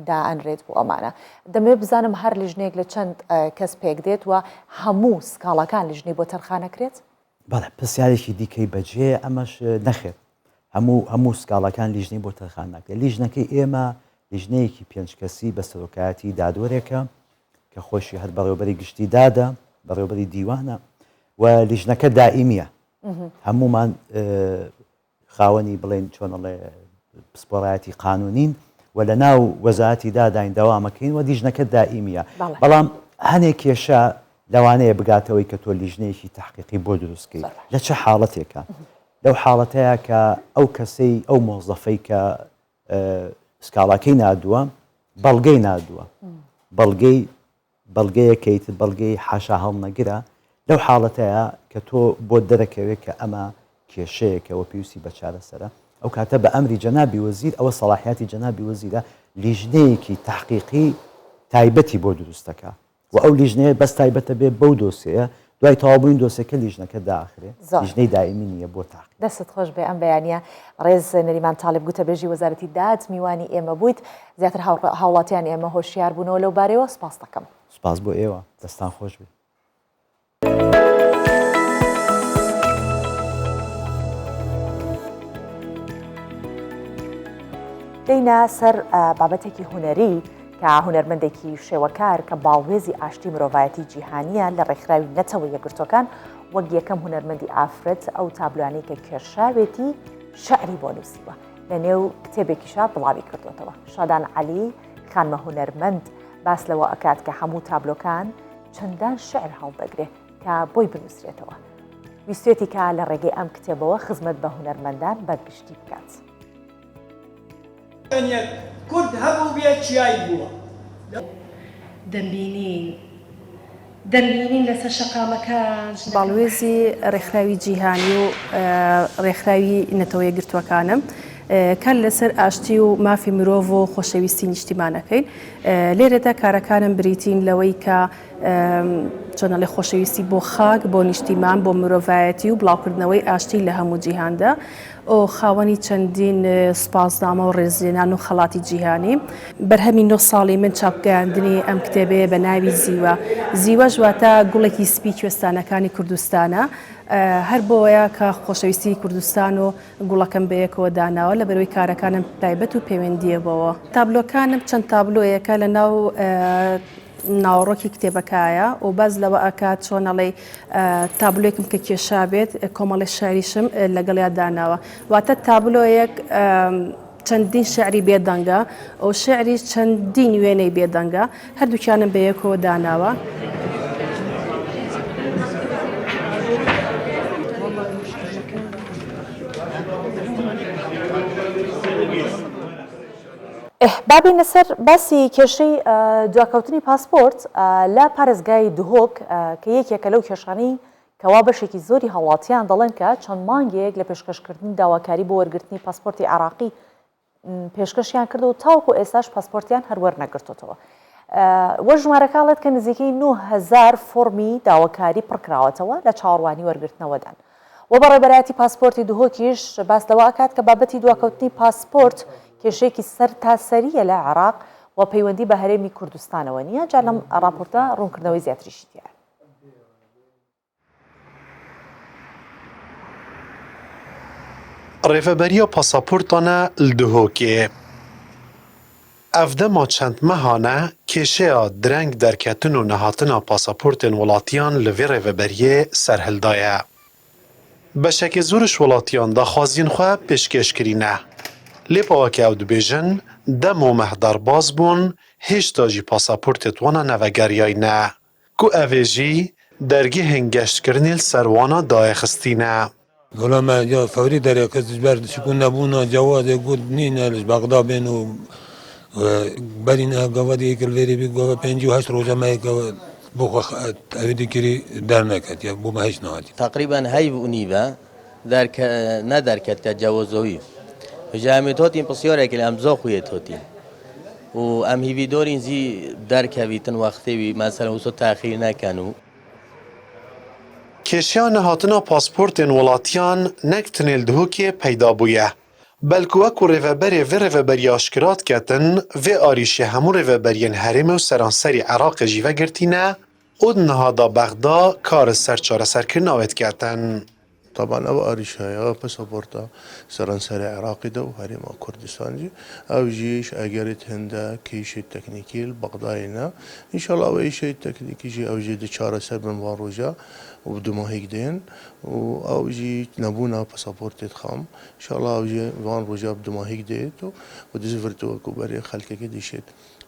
دائەنرێت بۆ ئەمانە دەمەوێت بزانم هەر لیژنێک لە چەند کەس پێک دێت و هەموو سکاڵەکان لیژنەی بۆ تەرخانەکرێت بەڵێ پرسیارێکی دیکەی بەجێ ئەمەش نەخێت هەموو سکاڵەکان لیژنەی بۆ تەرخان ناکرێت لیژنەکەی ئێمە لیژنەیەکی 5 کەسی بە سەرۆکایەتی دادوەرێکە کە خۆشی هەر بەڕێوەبەری گشتی دادا بەڕێوەبەری دیوانە و لیژنەکە دائیمیە هەمومان خاوەنی بڵێن چۆنەڵێ پسپۆڕایەتی قانونین و لە ناو وەزارەتی داداین داوامەکەین و دیژنەکە دائیمیە بەڵام هەنێک کێشە لەوانەیە بگاتەوەی کە تۆ لیژنەیەکی تحقیقی بۆ دروستکەی لە چه حاڵەتێکە لەو حاڵەتەیە کە ئەو کەسەی ئەو مۆزەفەی کە سکاڵاکەی نادووە بەڵگەی نادووە بەڵگەیەکەیت بەڵگەی حاشا هەڵنەگرە لەو حاڵەتەیە کە تۆ بۆ دەرەکەوێت کە ئەمە کێشەیەکەوە پێویستی بە چارەسەرە ئەو کاتە بە ئەمری جەنابی وەزیر ئەوە سەڵاحیاتی جەنابی وەزیرە لیژنەیەکی تحقیقی تایبەتی بۆ دروستەکە و ئەو لیژنەیە بەس تایبەتە بێ بەو دۆسەیە دوای تەواوبووین دۆسەکە لیژنەکە داخرێ لیژنەی دائیمی نییە بۆ تاق دەست خۆش بێ ئەم بەیانە ڕێز نەریمان تاالب گوتە بێژی وەزارەتی داد میوانی ئێمە بوویت زیاتر هاوڵاتیان ئێمە هۆشیار بوونەوە لەو بارەوە سپاس دەکەم سپاس بۆ ئێوە دەستان خۆش بێ دەینە سەر بابەتێکی هوەری کە هوەرمەندێکی شێوەکار کە باڵێزی ئاشتی مرۆڤایەتی جیهانیە لە ڕێکخراوی نەتەوە یەکگرتوەکان وەک یەکەم هوەرمەندی ئافرەت ئەو تابلوانەی کە کێشاوێتی شعری بۆ نووسیوە لە نێو کتێبێکیشا بڵاوی کردوێتەوە شادان عەلی خانمە هوەرمەند باس لەوە ئەکات کە هەموو تابلۆکان چەندان شعر هەڵدەگرێت کە بۆی بنووسرێتەوە ویستێتی کە لە ڕێگەی ئەم کتێبەوە خزمەت بە هوەرمەندان بەرگشتی بکات کورد هەبوو بێت چیایی بووە دەمبینین لەسەر شەقامەکان باڵوێزی ڕێکخراوی جیهانی و ڕێکخراوی نەتەوەیە گرتووەکانم کە لەسەر ئاشتی و مافی مرۆڤ و خۆشەویستی نیشتیمانەکەین لێرەدا کارەکانم بریتین لەوەی کە چۆنەڵێ خۆشەویستی بۆ خاک بۆ نیشتیمان بۆ مرۆڤایەتی و بڵاوکردنەوەی ئاشتی لە هەموو جیهاندا ئەو خاوەنی چەندین سپاسنامە و ڕێزلێنان و خەڵاتی جیهانی بەرهەمی 9 ساڵی من چاپگەاندنی ئەم کتێبەیە بە ناوی زیوە ژواتە گوڵێکی سپی کوێستانەکانی کوردستانە هەر بۆیە کە خۆشەویستی کوردستان و گوڵەکەم بەیەکەوە داناوە لە بەرەوەی کارەکانم تایبەت و پەیوەندیەوەوە تابلۆکانم چەند تابلۆیەکە لە ناو ناوەڕۆکی کتێبەکایە و باز لەوە ئەکات چۆنەڵێ تابلۆیەکم کە کێشا بێت کۆمەڵی شاریشم لەگەڵیا داناوە واتە تابلۆیەک چەندین شعری بێدەنگە ئەو شعری چەندین وێنەی بێدەنگە هەردووکیانم بەیەکەوە داناوە بابینە سەر باسی کێشەی دواکەوتنی پاسپۆرت لە پارێزگای دهۆک کە یەکێکە لەو کێشانەی کەوا بەشێکی زۆری هەوڵاتیان دەڵێن کە چەند مانگێک لە پێشکەشکردنی داواکاری بۆ وەرگرتنی پاسپۆرتی عراقی پێشکەشیان کردەوە تاوکو ئێستاش پاسپۆرتیان هەروەر نەگرتوتەوە وە ژمارەکاڵێت کە نزیکەی 9,000 فۆرمی داواکاری پڕکراوەتەوە لە چاوەڕوانی وەرگرتنەوەدان و بە ڕێبەرایەتی پاسپۆرتی دهۆکیش باس لەوە ئەکات کە بابەتی دواکەوتنی پاسپۆرت کێشەیەکی سەر تاسەریە لە عێراق و پەیوەندی بە هەرێمی کوردستانەوە نییە جا لەم راپۆرتە ڕوونکردنەوەی زیاتریشی دیارە ڕێڤەبەریە پاسەپۆرتانە لدهۆکێ ئەفدەما چەند مەهانە کێشەیە درەنگ دەرکەتن و نەهاتنە پاسەپۆرتên وڵاتیان li vê rêveberiyê serhildaye. Beşekê zor ji welatîyan daxwaziyên xwe pêşkêşkirîne. Lêpawekê ew dibêjin dem û mehdarbaz bûn hêşta jî pasapûrtê wana nevegeriyayî ne ku ev ê jî dergehên geştkirinê li ser wana dayexistîne. Golame ya fewrî dereke ji ber şikûn nebûna cewazê got nîne li Bexda bên û berîne gavadiyê kilvêrê bî gava 58 roja me بۆ ئەوێ دەکری دەرنەکەت یا بۆ مەهێش نهاتی تقریبا هەی بوونیبە نەدەرکەت جەوەزەوی هەجامێت هۆتین پسیۆرێکی ئەم زۆ خوێت هۆتین و ئەم هیڤیدۆرین زی دەرکەویتن وەختێوی مەسەلەن وسۆ تاخیر نەکەن و کێشیان نەهاتنە پاسپۆرتên وڵاتیان نەک tinêl dihokê peyda bûye. Belku wek ku rêveberê vê rêveberiya aşkirat ketin, vê arîşê hemû rêveberiyên herêmê û seranserî Iraqê jî vegirtîne û di nihada Bexda karê ser çareserkirina wê diketin. طبعا او اريشايا باسبورتا سرنسري عراقي دو هريما كردستانجي او جيش اجرت هندا كيش التكنيكي البغداينا ان شاء الله اي شيء تكنيكي جي او جي دشاره سبن واروجا وبدو ما هيك دين او جي نبونا باسبورت خام ان شاء الله او جي وان روجا بدو ما هيك ديت ودزفرتو كبري خلك كده شيء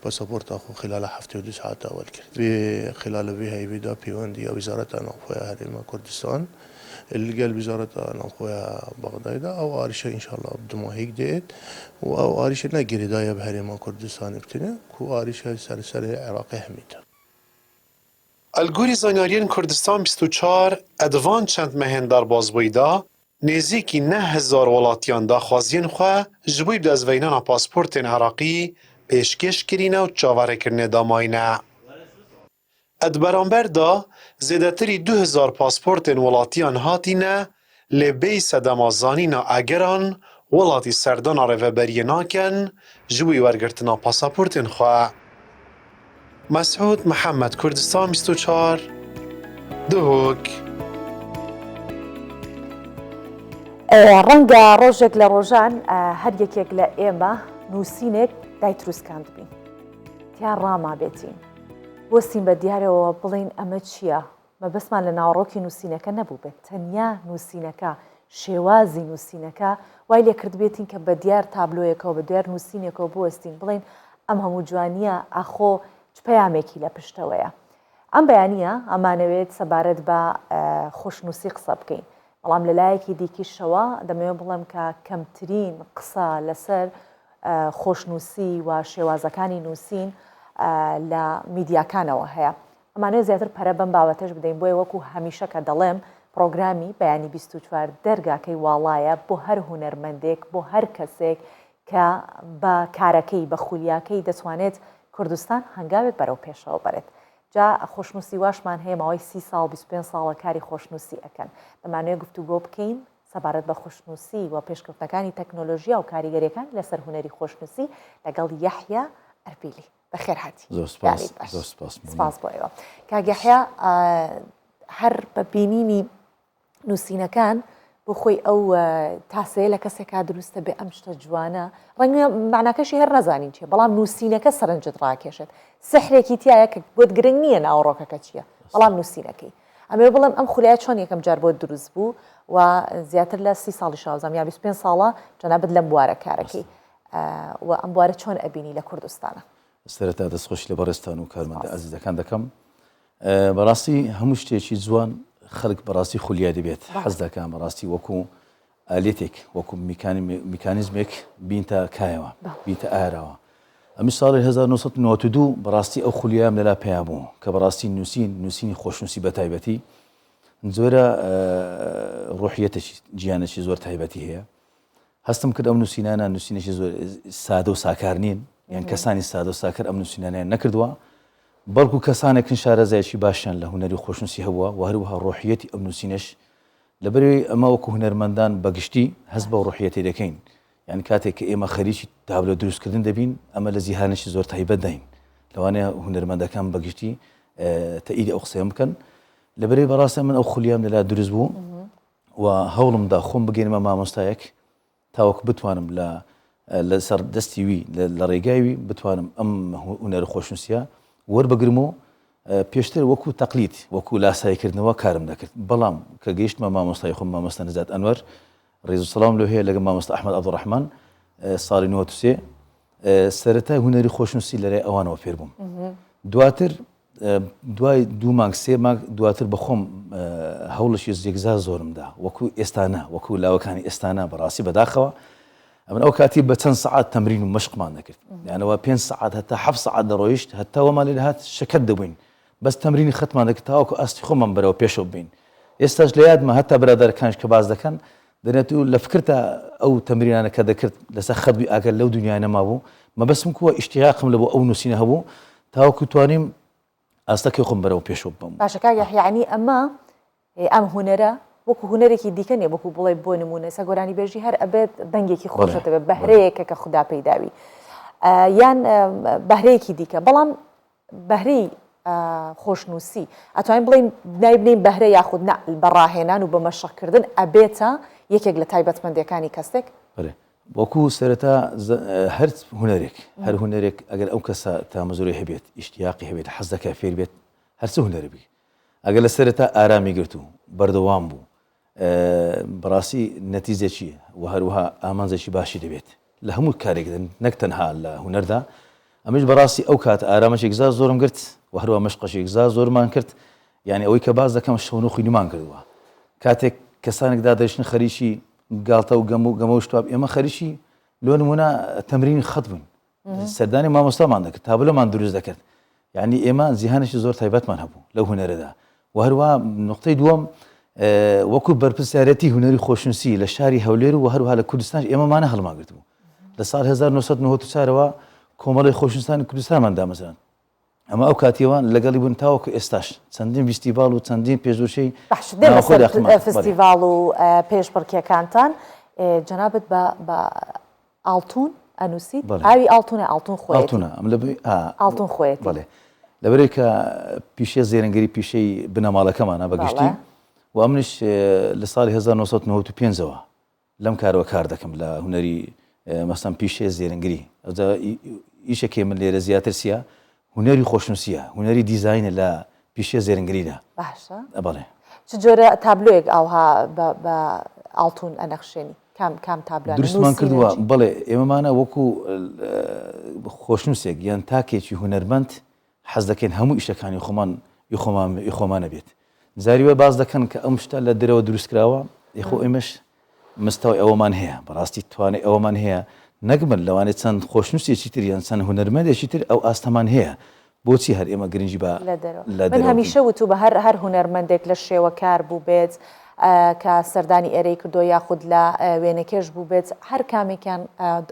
باسبورت اخو خلال هفته ودو ساعات اول كرد خلال بها بدا بيوندي وزاره انوفيا هريما كردستان اللي قال وزارة نقويا بغداد أو آرشة إن شاء الله بدو ما هيك ديت أو آرشة نقري دايا بهريما كردستان بتنا كو آرشة سر عراقي حميدة. الگوری زانیاریان کردستان 24 ادوان چند مهندار بازبویدا نزیکی 9000 ولاتیان دا خوازین خو جبوی بدازوینان پاسپورتین عراقی پیشکش کرینه و چاوره کرنه داماینه. ادبرانبر دا زیدتری 2000 پاسپورتین ولاتیان هاتینه لبی سدمازانینا اگران ولاتی سردان رهبری ناکن جوی ورگرتنا پاسپورتین خو. مسعود محمد کردستان 24 دهوک ڕەنگە ڕۆژێک لە ڕۆژان هەر یەکێک لە ئێمە نووسینێک دایتروسکاند بین تیان ڕاما بێتین وەستین بە دیارەوە بڵین ئەمە چییە؟ مەبەستمان لە ناوەڕۆکی نووسینەکە نەبوو بێت تەنیا نووسینەکە شێوازی نووسینەکە وای لێ کردبێتین کە بە دیار تابلۆیەکەوە بە دیار نووسینێکەوە بوەستین بڵین ئەم هەموو جوانیە ئاخۆ پەیامێکی لە پشتەوەیە ئەم بەیانیە ئەمانەوێت سەبارەت بە خۆشنووسی قسە بکەین بەڵام لەلایەکی دیکیشەوە دەمەوێت بڵێم کە کەمترین قسە لەسەر خۆشنووسی و شێوازەکانی نووسین لە میدیاکانەوە هەیە ئەمانەوێت زیاتر پەرە بەم بابەتەش بدەین بۆیە وەکو هەمیشە کە دەڵێم پرۆگرامی بەیانی 24 دەرگاکەی واڵایە بۆ هەر هونەرمەندێک بۆ هەر کەسێک کە بە کارەکەی بە خولیاکەی دەتوانێت کوردستان هەنگاوێک بەرەو پێشەوە بەرێت جا خۆشنووسی واشمان هەیە ماوەی 30 ساڵ 25 ساڵە کاری خۆشنووسی ئەەکەن دەمانوێت گفتوگۆ بکەین سەبارەت بە خۆشنووسی و پێشکەوتنەکانی تەکنۆلۆژیا و کاریگەریەکان لەسەر هونەری خۆشنووسی لەگەڵ یەحیا ئەربیلی بەخێر هاتی سپاس بۆ ئێوە کاک یەحیا هەر بە بینینی نووسینەکان بۆ خۆی ئەو تاسەیە لە کەسێکا دروستە بێ ئەم شتە جوانە ڕەنگە معناکەشی هەر نەزانین چیە بەڵام نووسینەکە سەرنجت ڕاکێشێت سحرێکی تایە کە بۆت گرنگ نییە ناوەڕۆکەکە چییە بەڵام نووسینەکەی ئەمێ بڵم ئەم خولای چۆن یەکەم جار بۆ دروست بوو و زیاتر لە 30 ساڵی شازام یا 25 ساڵە جەنابەت لەم بوارە کارەکەی و ئەم بوارە چۆن ئەبینی لە کوردستانە سەرەتا دەستخۆش لە بەڕێستان و کارمەندە ئازیزەکان دەکەم بەڕاستی هەموو شتێکی جوان خەڵک بەڕاستی خولیا دەبێت حەز دەکەم بەڕاستی وەکو ئالێتێک وەکو میکانیزمێک بینتە کایەوە بینتە ئاراوە ئەمی ساڵی 1992 بەڕاستی ئەو خولیام لەلا پێیا بوو کە بەڕاستی نووسینی خۆشنووسی بە تایبەتی زۆرە ڕۆحیەتێکی گیانێکی زۆر تایبەتی هەیە هەستم کرد ئەم نووسینانە نووسینێکی زۆر سادە و ساکار نین یان کەسانی سادە و ساکر ئەم نووسینانیان نەکردووە بەڵکو کەسانێکن شارەزایشی باشیان لە هونەری خۆشنووسی هەبووە و هەروەها ڕۆحیەتی ئەم نووسینەش لەبەرەوەی ئەمە وەکو هونەرمەندان بەگشتی هەست بە ڕۆحیەتی دەکەین یعنی کاتێک کە ئێمە خەریکی تابلۆ دروستکردن دەبین ئەمە لە زیهانێکی زۆر تایبەت داین لەوانەیە هونەرمەندەکان بەگشتی تەئیدی ئەو قسەیە بکەن لەبەرەوەی بەڕاستە من ئەو خولیام لەلا دروست بوو و هەوڵمدا خۆم بگەینمە مامۆستایەک تاوەکو بتوانم لەسەر دەستی وی لە ڕێگای وی بتوانم ئەم هونەر خۆشنووسیە وەربگرم و پێشتر وەکو تەقلیت وەکو لاسایکردنەوە کارم دەکرد بەڵام کە گەیشتمە مامۆستای خۆم مامۆستا نەجات ئەنوەر ڕێز و سەلام لێ هەیە لەگەڵ مامۆستا ئەحمەد عەبدوڕەحمان ساڵی 93 سەرەتای هونەری خۆشنووسی لەرێ ئەوانەوە فێر بووم دواتر دوای 2 مانگ 3 مانگ دواتر بەخۆم هەوڵشی یەکجار زۆرمدا وەکو ئێستانە وەکو لاوەکانی ئێستانە بەڕاستی بەداخەوە من ئەو کاتی بە چەند سەعات تەمرین و مەشقمان دەکرد یانەوە 5 سەعات هەتا 7 سەعات دەڕۆیشت هەتا وەمان لێ هات شەکەت دەبووین بەس تەمرینی خەتمان دەکرد تاوەکو ئاستی خۆمان بەرەوە پێشەوە بین ئێستاش لە یادمە هەتا برادەرەکانش کە باز دەکەن دەنێت و لە فکرتە ئەو تەمرینانە کە دەکرد لەسەر خەتبووی ئاگەر لەو دنیای نەمابوو مەبەستم کووە ئیشتیاقم لە بۆ ئەو نووسینە هەبوو تاوەکو توانیم ئاستەکەی خۆم بەرەوە پێشەوە بم باشە کاک یەحیا ئەم هونەرە وەکو هونەرێکی دیکە نیە وەکو بڵێ بۆ نمونە سە گۆرانی بێژی هەر ئەبێت دەنگێکی خۆشەتە بێت بەهرەیەکە کە خوددا پەیداوی یان بەهرەیەکی دیکە بەڵام بەهرەی خۆشنووسی ئەتوانین بڵین نایبنین بەهرە یاخود بەڕاهێنان و بە مەشقکردن ئەبێتە یەکێک لە تایبەتمەندیەکانی کەسێک وەکو سەرەتا هەر هوەرێک هەر هوەرێک ئەگەر ئەو کەسە تامەزۆری هەبێت ئیشتیاقی هەبێت حەز دەکات فێر بێت هەرچە هوەرێبی ئەگەر لە سەرەتا ئارامی گرت و بەردەوام بوو بەڕاستی نەتیجەکی و هەروەها ئامانجێکی باشی دەبێت لە هەموو کارێکدن نەک تەنها لە هوەردا ئەمەش بەڕاستی ئەو کات ئارامەشێک زار زۆرم گرت و هەروە مەشقەشێک زار زۆرمان کرد یعنی ئەوەی کە باز دەکەم شەونۆخی نومان کردووە کاتێک کەسانێکدا دەشن خەریکی گاڵتە و گەمە و شتواب ئێمە خەریکی لۆ نمونە تەمرینی خەت بوون سەردانی مامۆستامان دەکرد تابلۆمان دروست دەکرد یعنی ئێمە جیهانێکی زۆر تایبەتمان هەبوو لەو هوەرەدا و هەروە نقطەی دووەم وەکو بەرپرسیارەتی هوەری خۆشنووسی لە شاری هەولێر و هەروها لە کوردستان ئێمەمانە هەڵماگرت بوو لە ساڵ 1994ەوە کۆمەڵی خۆشنووسانی کوردستانمان دامەزران ئەمە ئەو کاتیەوان لەگەڵی بوون تاوەکو ئێستاش چەندین فیستیڤال و چەندین پێشبڕکێی فستیڤال و پێشبڕکێکانتان جەنابەت بە ئاڵتون ئەنووسیت ئاوی ئاڵتونە ئاڵتون خۆیەتی ئاڵتون خۆیەتی بەڵێ لەبەرێک کە پیشە زێرەنگەری پیشەی بنەماڵەکەمانە بەگشتی و ئەمنش لە ساڵی 1995ەوە لەم کارەوە کار دەکەم لە هوەری مەسەن پیشێ زێرەنگری ئیشێکی من لێرە زیاتر سیە هوەری خۆشنووسیە هوەری دیزاینە لە پیشێ زێرەنگریدا باشە بەڵێ چ جۆرە تابلۆیەک ئاوها بە ئاڵتون ئەنەخشێنی کام تابلۆ دروستمان کردووە بەڵێ ئێمەمانە وەکو خۆشنووسێک یان تاکێکی هوەرمەند حەز دەکەین هەموو ئیشەکانی خۆمانە بێت زاریوە باز دەکەن کە ئەم شتە لە دەرەوە دروستکراوە یخۆ ئێمەش مستەوەی ئەوەمان هەیە بەڕاستی توانێت ئەوەمان هەیە نەکمن لەوانێت چەند خۆشنووسێکی تر یان چەند هوەرمەندێکی تر ئەو ئاستەمان هەیە بۆچی هەر ئێمە گرنگی بە من هەمیشە وتو بە هەر هوەرمەندێک لە شێوە کار بوو بێت کە سەردانی ئێرەی کردۆ یاخود لە وێنەکێش بوو بێت هەر کامێکیان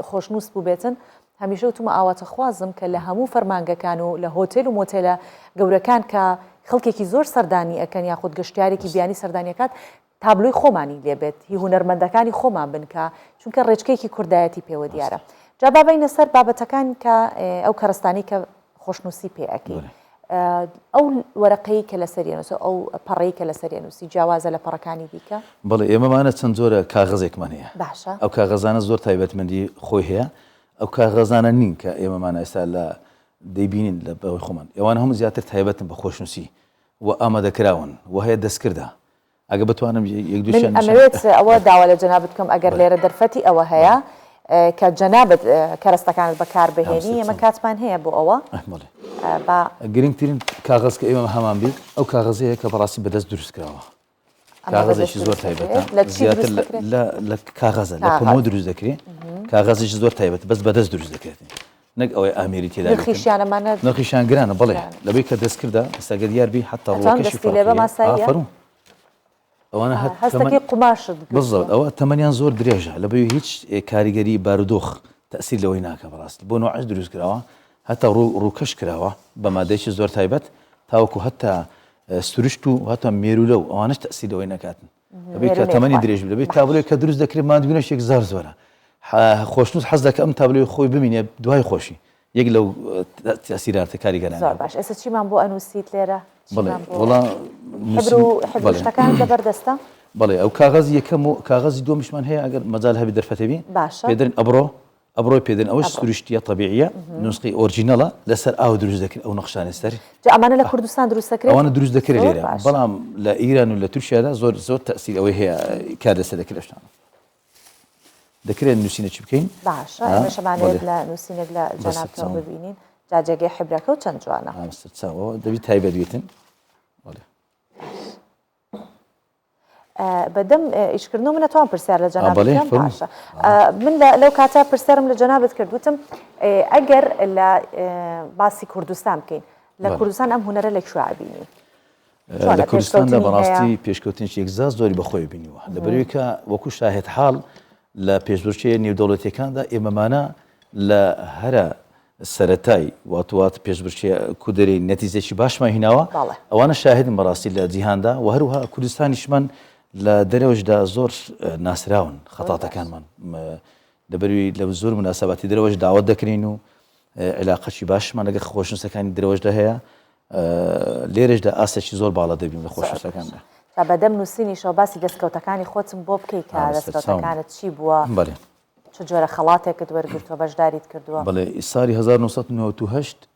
خۆشنووس بوو بێتن هەمیشە وتمە ئاواتە خوازم کە لە هەموو فەرمانگەکان و لە هۆتێل و مۆتێلە گەورەکان کە خەڵکێکی زۆر سەردانی ئەەکەن یاخود گەشتیارێکی بیانی سەردانیەکات تابلۆی خۆمانی لێبێت هی هوەرمەندەکانی خۆمان بنکە چونکە ڕێچکەیەکی کوردایەتی پێوە دیارە جا بابینە سەر بابەتەکان کە ئەو کەرستانی کە خۆشنووسی پێەکەی ئەو وەرەقەی کە لە سەرێنووس ئەو پەڕەی کە لە سەرێنووسی جیاوازە لە پەڕەکانی دیکە بەڵێ ئێمەمانە چەند جۆرە کاغەزێکمان هەیە باشە ئەو کاغەزانە زۆر تایبەتمەندی خۆی هەیە ئەو کاغەزانە نین کە ئێمەمانە ئێستا لە دەیبینین لە بەوەی خۆمان ئێوان هەموو زیاتر تایبەتن بە خۆشنووسی و ئامادەکراون و هەیە دەستکردا ئەگە بتوانم یەک دووشیان ئەمەوێت ئەوە داوا لە جەنابەت بکەم ئەگەر لێرە دەرفەتی ئەوە هەیە کە جەنابەت کەرەستەکانت بەکاربهێنی ئێمە کاتمان هەیە بۆ ئەوە گرنگترین کاغەز کە ئێمە هەمان بیت ئەو کاغەزەیە کە بەڕاستی بەدەست دروستکراوە کاغەزێکی زۆر تایبەتە زیاتر لە کاغەزە لە کۆمۆ دروست دەکرێت کاغەزێکی زۆر تایبەت بەس بەدەست دروست دەکرێت نەک ئەوەی ئامیری تێدا نرخیشیان گرانە بڵێ لەبەی کە دەستکردا ئێستاگە دیاربی حتا ڕۆکەشی فەرقی ئەوانە هەستەکەی قماشت بزەوت ئەوە تەمەنیان زۆر درێژە لەبەوەی هیچ کاریگەری بارودۆخ تەسیر لەوەی ناکە بەڕاستی بۆ نوعش دروست کراوە هەتا ڕووکەش کراوە بە مادەیەکی زۆر تایبەت تاوەکو هەتا سروشت و هەتا مێرولە و ئەوانش تەسیر لەوەی نەکاتن لەبەی کە تەمەنی درێژ بێت تابلۆی کە دروست دەکرێت مادوونەشێک زار زۆرە خۆشنووس حەز دەکە ئەم تابلۆی خۆی ببینێ دوای خۆشی یەک لەو تەسیراتە کاریگەرانە زۆر باش ئێستا چیمان بۆ ئەنووسیت لێرە حبرشتەکان لەبەردەستە بەڵێ ئەو کاغەزی یەکەم و کاغەزی دومیشمان هەیە ئەگەر مەجال هەبی دەرفەتەبی پێدرن ئەبڕۆی پێدرن ئەوش سروشتیە طبیعیە نوسخی ئۆرجینەڵە لەسەر ئاو دروست دەکرێت ئەو نەخشانە سەری ئەمانە لە کوردستان دروست دەکرێت ئەوانە دروست دەکرێت لێرە بەڵام لە ئیران و لە تورکیادا زۆر زۆر تەسیر ئەوەی هەیە کار لەسەر دەکرێت شتان دەکرێت نووسینە چی بکەین باشە ئێمەشەمانێت لە نووسینێک لە جەنابتەوە ببینین جاجێگەی حبرەکە و چەند جوانە دەبی تایبەتوێتن بەدەم ئیشکردن منە توان پرسیار لە جەنابەت باشە من لەو کاتا پرسیارم لە جەنابەت کردوتم ئەگەر لە باسی کوردستان بکەین لە کوردستان ئەم هوەرە لە کوێ بینی لە کوردستاندا بەڕاستی پێشکەوتنیی یەکزاز زۆری بەخۆی بینیوە لەبەرەوەی کە وەکو شاهێد حاڵ لە پێشبڕکێ نێودەوڵەتیەکاندا ئێمەمانە لە هەرە سەرەتای واتوات پێشبڕکێ کودەری نەتیجەی باشمان هیناوە ئەوانە شاهدن بەڕاستی لە جیهاندا و هەروها کوردستانیشمان لە دەرەوەشدا زۆر ناسراون خەتاتەکانمان لەبەروی لە زۆر مناسەباتی دەرەوەش داوت دەکرین و علاقەی باشمان لەگە خۆشنووسەکانی درەوەشدا هەیە لێرەشدا ئاسێکی زۆر باڵا دەبین لە خۆشویستەکاندا. تا بەدەم نووسینیشەوە باسی دەستکەوتەکانی خۆتم بۆ بکەیت کە دەستکەوتەکانت چی بووە؟ بەڵێ. چ جۆرە خەڵاتێکت وەرگرتووە بەشداریت کردووە؟ بەڵێ ساڵی 1998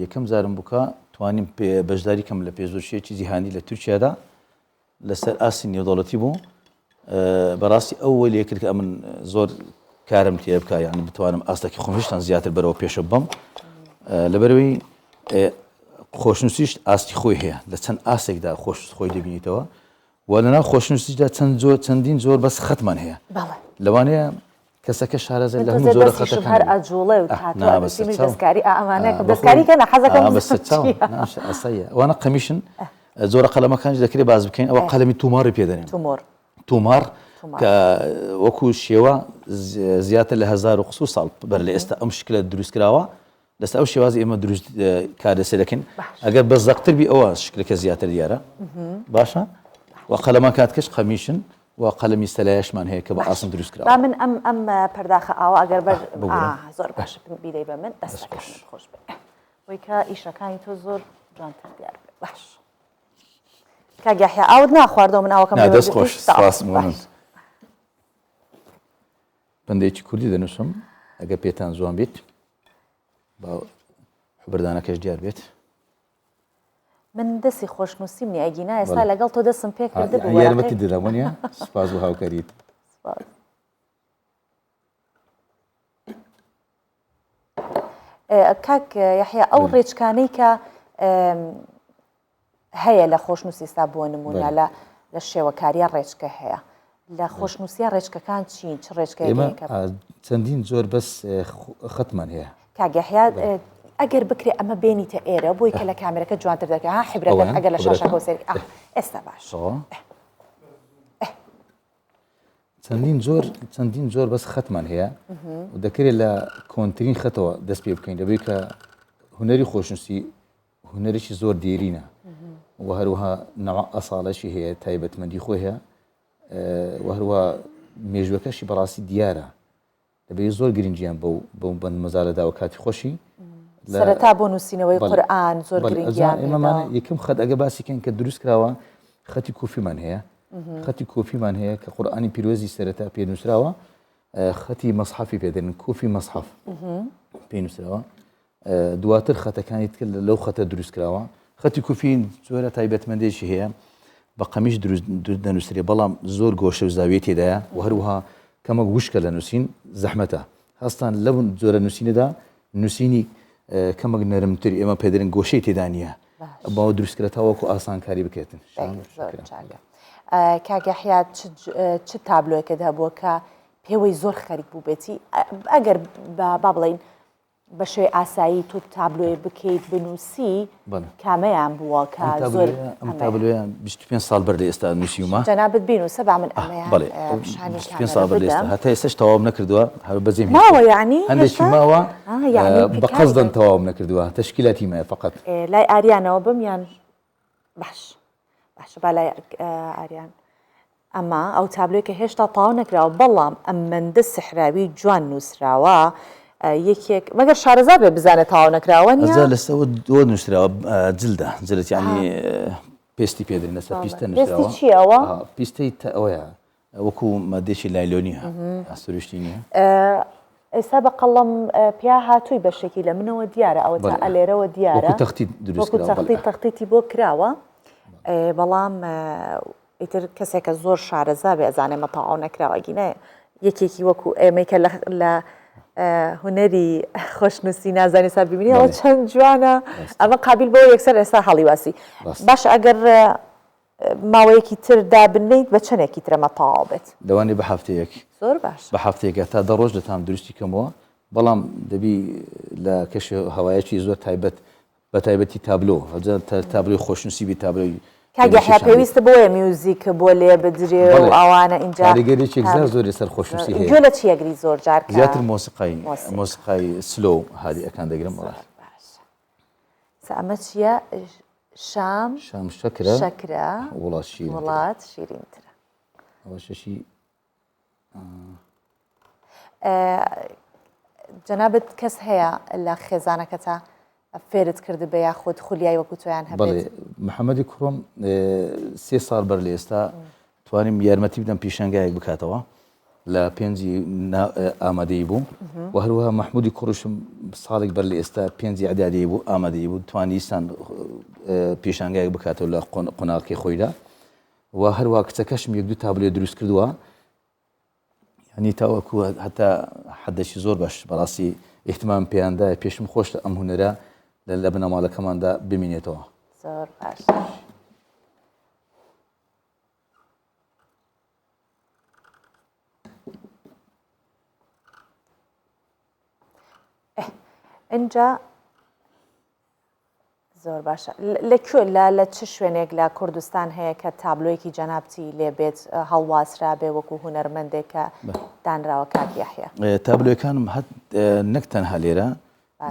یەکەم جارم بووکە توانیم بەشداری کەم لە پێشدۆشیەکی جیهانی لە تورکیادا لەسەر ئاسی نێودەوڵەتی بوو. بەڕاستی ئەوە لێکرد کە من زۆر کارم تێ بکە یعنی بتوانم ئاستێکی خۆشتان زیاتر بەرەوە پێشە بم لەبەرەوەی خۆشنووسیش ئاستی خۆی هەیە لە چەند ئاسێکدا خۆی دەبینیتەوە و لەناو خۆشنووسیدا چەندین زۆر بەس خەتمان هەیە لەوانەیە کەسەکە شارەزە لە هەموو جۆرە خەتەکان هەر ئەجوڵێ و دەستکاری ئەمانەیە دەستکاریکە حەزەکەم ئەسایە ئەوانە قەمیشن زۆرە قەلەمەکانش دەکرێت باز بکەین ئەوە قەلەمی توماری پێدەنێن تومار کە وەکو شێوە زیاتر لە 1500 ساڵ بەر لە ئێستا ئەم شکلە دروستکراوە لەستا ئەو شێوازی ئێمە دروست کاردەسێ دەکەین ئەگەر بە زەقتر بی ئەوە شکلەکە زیاتر دیارە باشە و قەلەمە کاتکەش قەمیشن و قەلەمی سەلایشمان هەیە کە بە ئاسم دروستکراوە با من ئەم پەرداخە ئاوە ئەگەر زۆر باش بیدەی بە من دەستەکەش خۆش بێ وەی کە ئیشەکانی تۆ زۆر جوانتر دیار بێ باش کاگەحیا ئاوت ناخواردەوە من ئاوەکەم دەست خۆش سپاس بەندێکی کوردی دەنووسم ئەگەر پێتان جوان بیت با حبردانەکەش دیار بێت من دەستی خۆشنووسیم نی ئەگینا ئێستا لەگەڵ تۆ دەستم پێ کرد یارمەتی دەدامەنیە سپاس بۆ هاوکاریت کاک یحیا ئەو ڕێچکانەی کە هەیە لە خۆشنووسی ئێستا بۆ نمونە لە شێوەکاریە ڕێچکە هەیە لە خۆشنووسیە ڕێچکەکان چین چ ڕێچکەیە چەندین زۆر بەس خەتمان هەیە کاگەحیا ئەگەر بکرێ ئەمە بێنیتە ئێرە بۆی کە لە کامێرەکە جوانتر دەکە حیبرەکەن ئەگەر لە شاشەکە سێری ئێستا باش چەندین زۆر بەس خەتمان هەیە و دەکرێت لە کۆنترین خەتەوە دەست پێ بکەین دەبێت کە هونەری خۆشنووسی هونەرێکی زۆر دیرینە و هەروەها نەوە ئەساڵەشی هەیە تایبەتمەندی خۆی هەیە و هەروە مێژوەکەشی بەڕاستی دیارە دەبێت زۆر گرنگیان بەو بەند مەزارەدا و کاتی خۆشی سەرەتا بۆ نووسینەوەی قورئان زۆر گرنگیان ئێمەمانە یەکەم خەت ئەگە باسیکەن کە دروست کراوە خەتی کوفیمان هەیە خەتی کۆفیمان هەیە کە قورئانی پیرۆزی سەرەتا پێنووسراوە خەتی مەصحەفی پێدەن کوفی مەصحەف پێنووسراوە دواتر خەتەکانی تر لەو خەتە دروست کراوە خەتی کوفی زۆرە تایبەتمەندێکی هەیە بە قەمیش دەنووسێ بەڵام زۆر گۆشە و زاویە تێدایە و هەروەها کەمە وشکە لە نووسین زەحمەتە هەستان لەو جۆرە نووسینەدا نووسینی کەمەک نەرمتر ئێمە پێدرن گۆشەی تێدا نییە باوە دروستکرێتەوەکو ئاسانکاری بکێتن کاگەحیا چ تابلۆیەکەت هەبووە کە پێوەی زۆر خەریک بوو بێتی ئەگەر با بڵین بە شێوەی ئاسایی تۆ تابلۆی بکەیت بنووسی کامەیان بووە کە زۆر ئەم تابلۆیان 25 ساڵ بەر لە ئێستا نووسیومە جەنابەت بینووسە با من ئەمەیان ساڵ بەر لە ئێستا هەتا ئێستاش تەواو نەکردووە هەر بەجێ ماوە یعنی هەندێکی ماوە بە قەزدەن تەواو نەکردووە تەشکیلاتی مایە فقط لای ئاریانەوە بمیان باش با لای ئاریان ئەمە ئەو تابلۆی کە هێشتا تاوا نەکراوە بەڵام ئەم مەندە سحراوی جوان نووسراوە یەکێک مەگەر شارەزا بێ بزانێت تاوا نەکراوە ئەجا لەسەوە دۆ نووسراوە جلدا جلت یعنی پێستی پێدرێن لەسەر پیستە نووسراوە چیەوە پیستەی ئەوەیە وەکو مادێکی لایلۆنیە ئاسوریشتی نییە ئێستا بە قەڵەم پیا هاتووی بەشێکی لە منەوە دیارە ئەوە تا ئەلێرەوە دیارە تەختیتی بۆ کراوە بەڵام ئیتر کەسێکە زۆر شارەزا بێ ئەزانێ مەتەواو نەکراوە گینە یەکێکی وەکو ئێمەی کە لە هونەری خۆشنووسی نازانی سا ببینی ئەوە چەند جوانە ئەمە قابل بۆ یەکسەر ئێستا هەڵیواسی باش ئەگەر ماوەیەکی تر دابنیت بە چەندێکی ترە مەتەواو بێت دەوانێ بە هەفتەیەک زۆر باش بە هەفتەیەکە تا 10 ڕۆژ دەتام دروستی کەمەوە بەڵام دەبی لە کەش هەوایەکی زۆر تایبەت بە تایبەتی تابلۆ تابلۆی خۆشنووسی بی تابلۆی کاگەحیا پێویستە بۆیە میوزیک بۆ لێ بدرێ و ئەوانە اینجا کاریگەریێکی زۆر زۆری سەر خۆشنووسی هەیە گوێ لە چیەگری زۆر جار زیاتر مۆسیقای سلۆ هادی ئەکان دەگرم وڵات ئەمە چییە شام شەکرە وڵات شیرینترە ئەوە شەشی جەنابەت کەس هەیە لە خێزانەکەتە فێرت کرد بە یاخود خولیای وەکو تۆیان بەڵێ هەبێت محەممەدی کوڕم 3 ساڵ بەر لە ئێستا توانیم یارمەتی بدەم پیشەنگایەک بکاتەوە لە پێنجی ئامادەی بوو و هەروەها مححمودی کوڕشم ساڵێک بەر لە ئێستا پێنجی عدادی بوو ئامادەی بوو توانیستان پیشەنگایەک بکاتەوە لە قۆناڵکی خۆیدا و هەروە کچەکەشم 1-2 تابلێ دروست کردووە ینی تاوەکو هەتا حەدەشی زۆر باش بەڕاستی احتمام پێیاندایە پێشم خۆش ئەم هوەرە لە بنەماڵەکەماندا بمینێتەوە زۆر باش. اینجا زۆر باشە لەکوێ لە چ شوێنێک لە کوردستان هەیە کە تابلۆیەکی جەنابتی لێبێت هەڵواسرا بێ وەکو هونەرمەندێکە دانراوە کاک یەحیا؟ تابلۆیەکانم نەک تەنها لێرە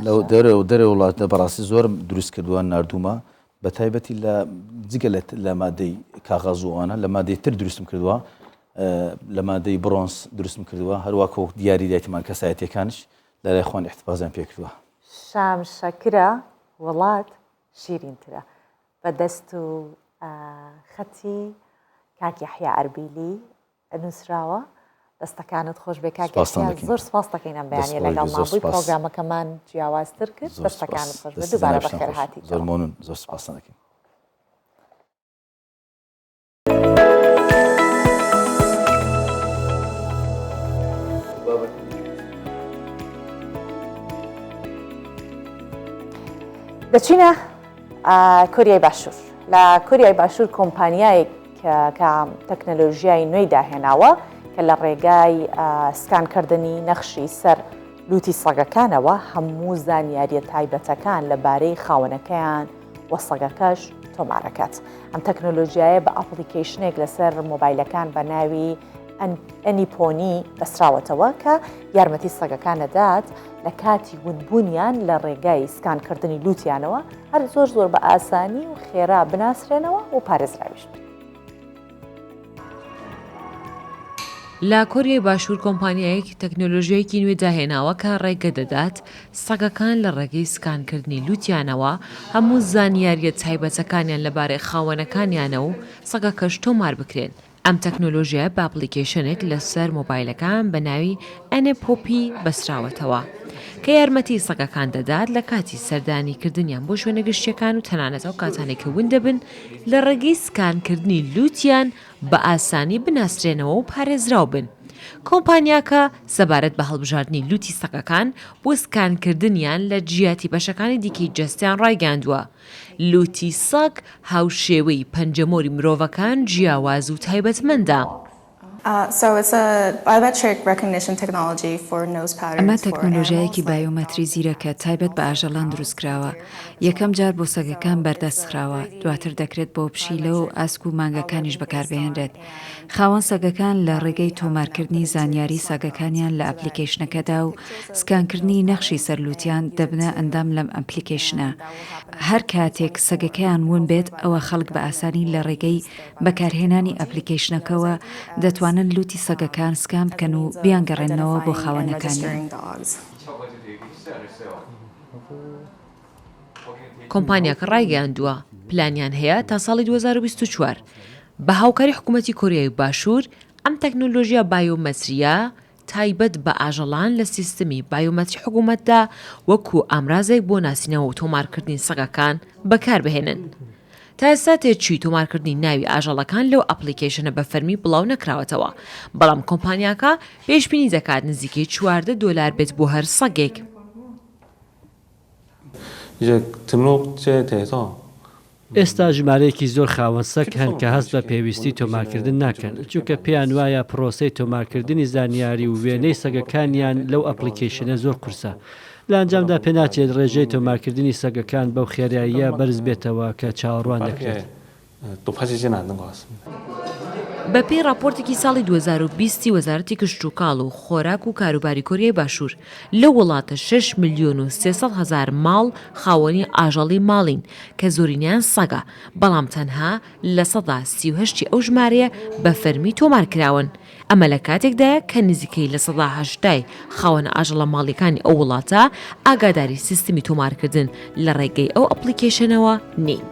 لەو دەرە وڵاتە بەڕاستی زۆرم دروست کردووە نردومە بە تایبەتی لە جگە لە مادەی کاغازوانە لە مادەی تر دروستم کردووە لە مادەی برۆنس دروستم کردووە هەروە کۆ دیاری دایتمان کەسایەتەکانش لەلای خۆن احتفاظیان پێ کردووە. شام شەکرە وڵات شیرینترە بە دەست و خەتی کاک یەحیا ئەربیلی نووسراوە. دەستەکانت خۆش بێ کاک یەحیا زۆر سپاس دەکەین ئەم بەیانیە لەگەڵ مابووی پرۆگرامەکەمان جیاوازتر کرد. دەستەکانت خۆش بێ دووبارە بەخێر هاتی. زۆر مەمنون زۆر سپاس دەکەین. دەچینە کوریای باشوور. لە کوریای باشوور کۆمپانیایەک کە تەکنەلۆژیای نوێی داهێناوە کە لە ڕێگای سکانکردنی نەخشی سەر لوتی سەگەکانەوە هەموو زانیاریە تایبەتەکان لەبارەی خاوەنەکەیان وە سەگەکەش تۆمارەکەات. ئەم تەکنۆلۆژیایە بە ئەپلیکیشنێک لەسەر مۆبایلەکان بە ناوی ئەنیپۆنی بەسراوەتەوە کە یارمەتی سەگەکانەدات لە کاتی ونبوونیان لە ڕێگای سکانکردنی لوتیانەوە هەر زۆر بە ئاسانی و خێرا بناسرێنەوە و پارێزراویش. لە کۆریای باشوور کۆمپانیایەکی تەکنۆلۆژیایەکی نوێ داهێناوە کە ڕێگە دەدات سەگەکان لە ڕێگەی سکانکردنی لوتیانەوە هەموو زانیاریە تایبەتەکانیان لەبارەی خاوەنەکانیانە و سەگەکەش تۆمار بکرێن. ئەم تەکنۆلۆژیە بە ئەپلیکیشنێک لەسەر مۆبایلەکان بە ناوی ئەنێپۆپی بەسراوەتەوە کە یارمەتی سەگەکان دەدات لە کاتی سەردانیکردنیان بۆ شوێنە گشتیەکان و تەنانەتەوە کاتانێک کە ون دەبن لە ڕێگەی سکانکردنی لوتیان بە ئاسانی بناسرێنەوە و پارێزراو بن. کۆمپانیاکە سەبارەت بە هەڵبژاردننی لوتی سەگەکان بۆ سکانکردنیان لە جیاتی بەشەکانی دیکەی جەستیان ڕایگەاندووە. لوتی سەگ هاوشێوەی پەنجەمۆری مرۆڤەکان جیاواز و تایبەتمەندە. ئەمە تەکنۆلۆژیایەکی بایۆمەتری زیرەکە تایبەت بە ئاژەڵان دروستکراوە. یەکەم جار بۆ سەگەکان بەردەستخراوە، دواتر دەکرێت بۆ پشیلە و ئاسک و مانگەکانیش بەکاربهێنرێت. خاوەن سەگەکان لە ڕێگەی تۆمارکردنی زانیاری ساگەکانیان لە ئەپلیکیشنەکەدا و سکانکردنی نەخشی سەرلووتیان دەبنە ئەندام لەم ئەپلیکیشنە. هەر کاتێک سەگەکەیان ون بێت ئەوە خەڵک بە ئاسانی لە ڕێگەی بەکارهێنانی ئەپلیکیشنەکەەوە دەتوانن لوتی سەگەکان سکان بکەن و بیانگەڕێنەوە بۆ خاوەنەکانیان. کۆمپانیاکە ڕایگەاندووە پلانیان هەیە تا ساڵی 2024 بە هاوکاری حکوومەتی کۆریای باشوور ئەم تەکنۆلۆژیا بایۆمەتریە تایبەت بە ئاژەڵان لە سیستمی بایۆمەتری حکوومەتدا وەکو ئامرازێک بۆ ناسینەوە و تۆمارکردنی سەگەکان بەکاربهێنن. تا ئێستا تێچووی تۆمارکردنی ناوی ئاژەڵەکان لەو ئەپلیکیشنە بە فەرمی بڵاو نەکراوەتەوە، بەڵام کۆمپانیاکە پێشبینی دەکات نزیکەی $14 بێت بۆ هەر سەگێک. ئێستا ژمارەیەکی زۆر خاوەن سەگ هەن کە هەست بە پێویستی تۆمارکردن ناکەن، چونکە پێیان وایە پرۆسەی تۆمارکردنی زانیاری و وێنەی سەگەکانیان لەو ئەپلیکیشنە زۆر قورسە. لە ئەنجامدا پێناچێت ڕێژەی تۆمارکردنی سەگەکان بەو خێراییە بەرز بێتەوە کە چاوەڕوان دەکرێت. بەپێی راپۆرتێکی ساڵی 2020 وەزارەتی کشت و کاڵ و خۆراک و کاروباری کۆریای باشوور لە وڵاتە 6,300,000 ماڵ خاوەنی ئاژەڵی ماڵین کە زۆرینیان سەگە، بەڵام تەنها لە 38 ئەو ژمارەیە بە فەرمی تۆمارکراون. ئەمە لە کاتێکدایە کە نزیکەی لە 1970 خاوەنە ئاژەڵە ماڵیەکانی ئەو وڵاتە ئاگاداری سیستمی تۆمارکردن لە ڕێگەی ئەو ئەپلیکیشنەوە نین.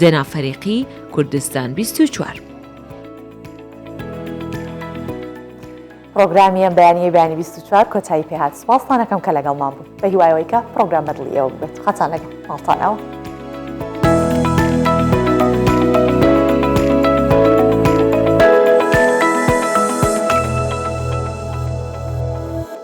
دەنا فەریقی، کوردستان 24. پرۆگرامی ئەم بەیانیە بەیانی 24 کۆتایی پێهات. سپاستان دەکەم کە لەگەڵمان بوو. بە هیوایەوەی کە پرۆگرام بەدڵی ئێوە بێت. خەتان لەگەڵ ماڵتانەوە.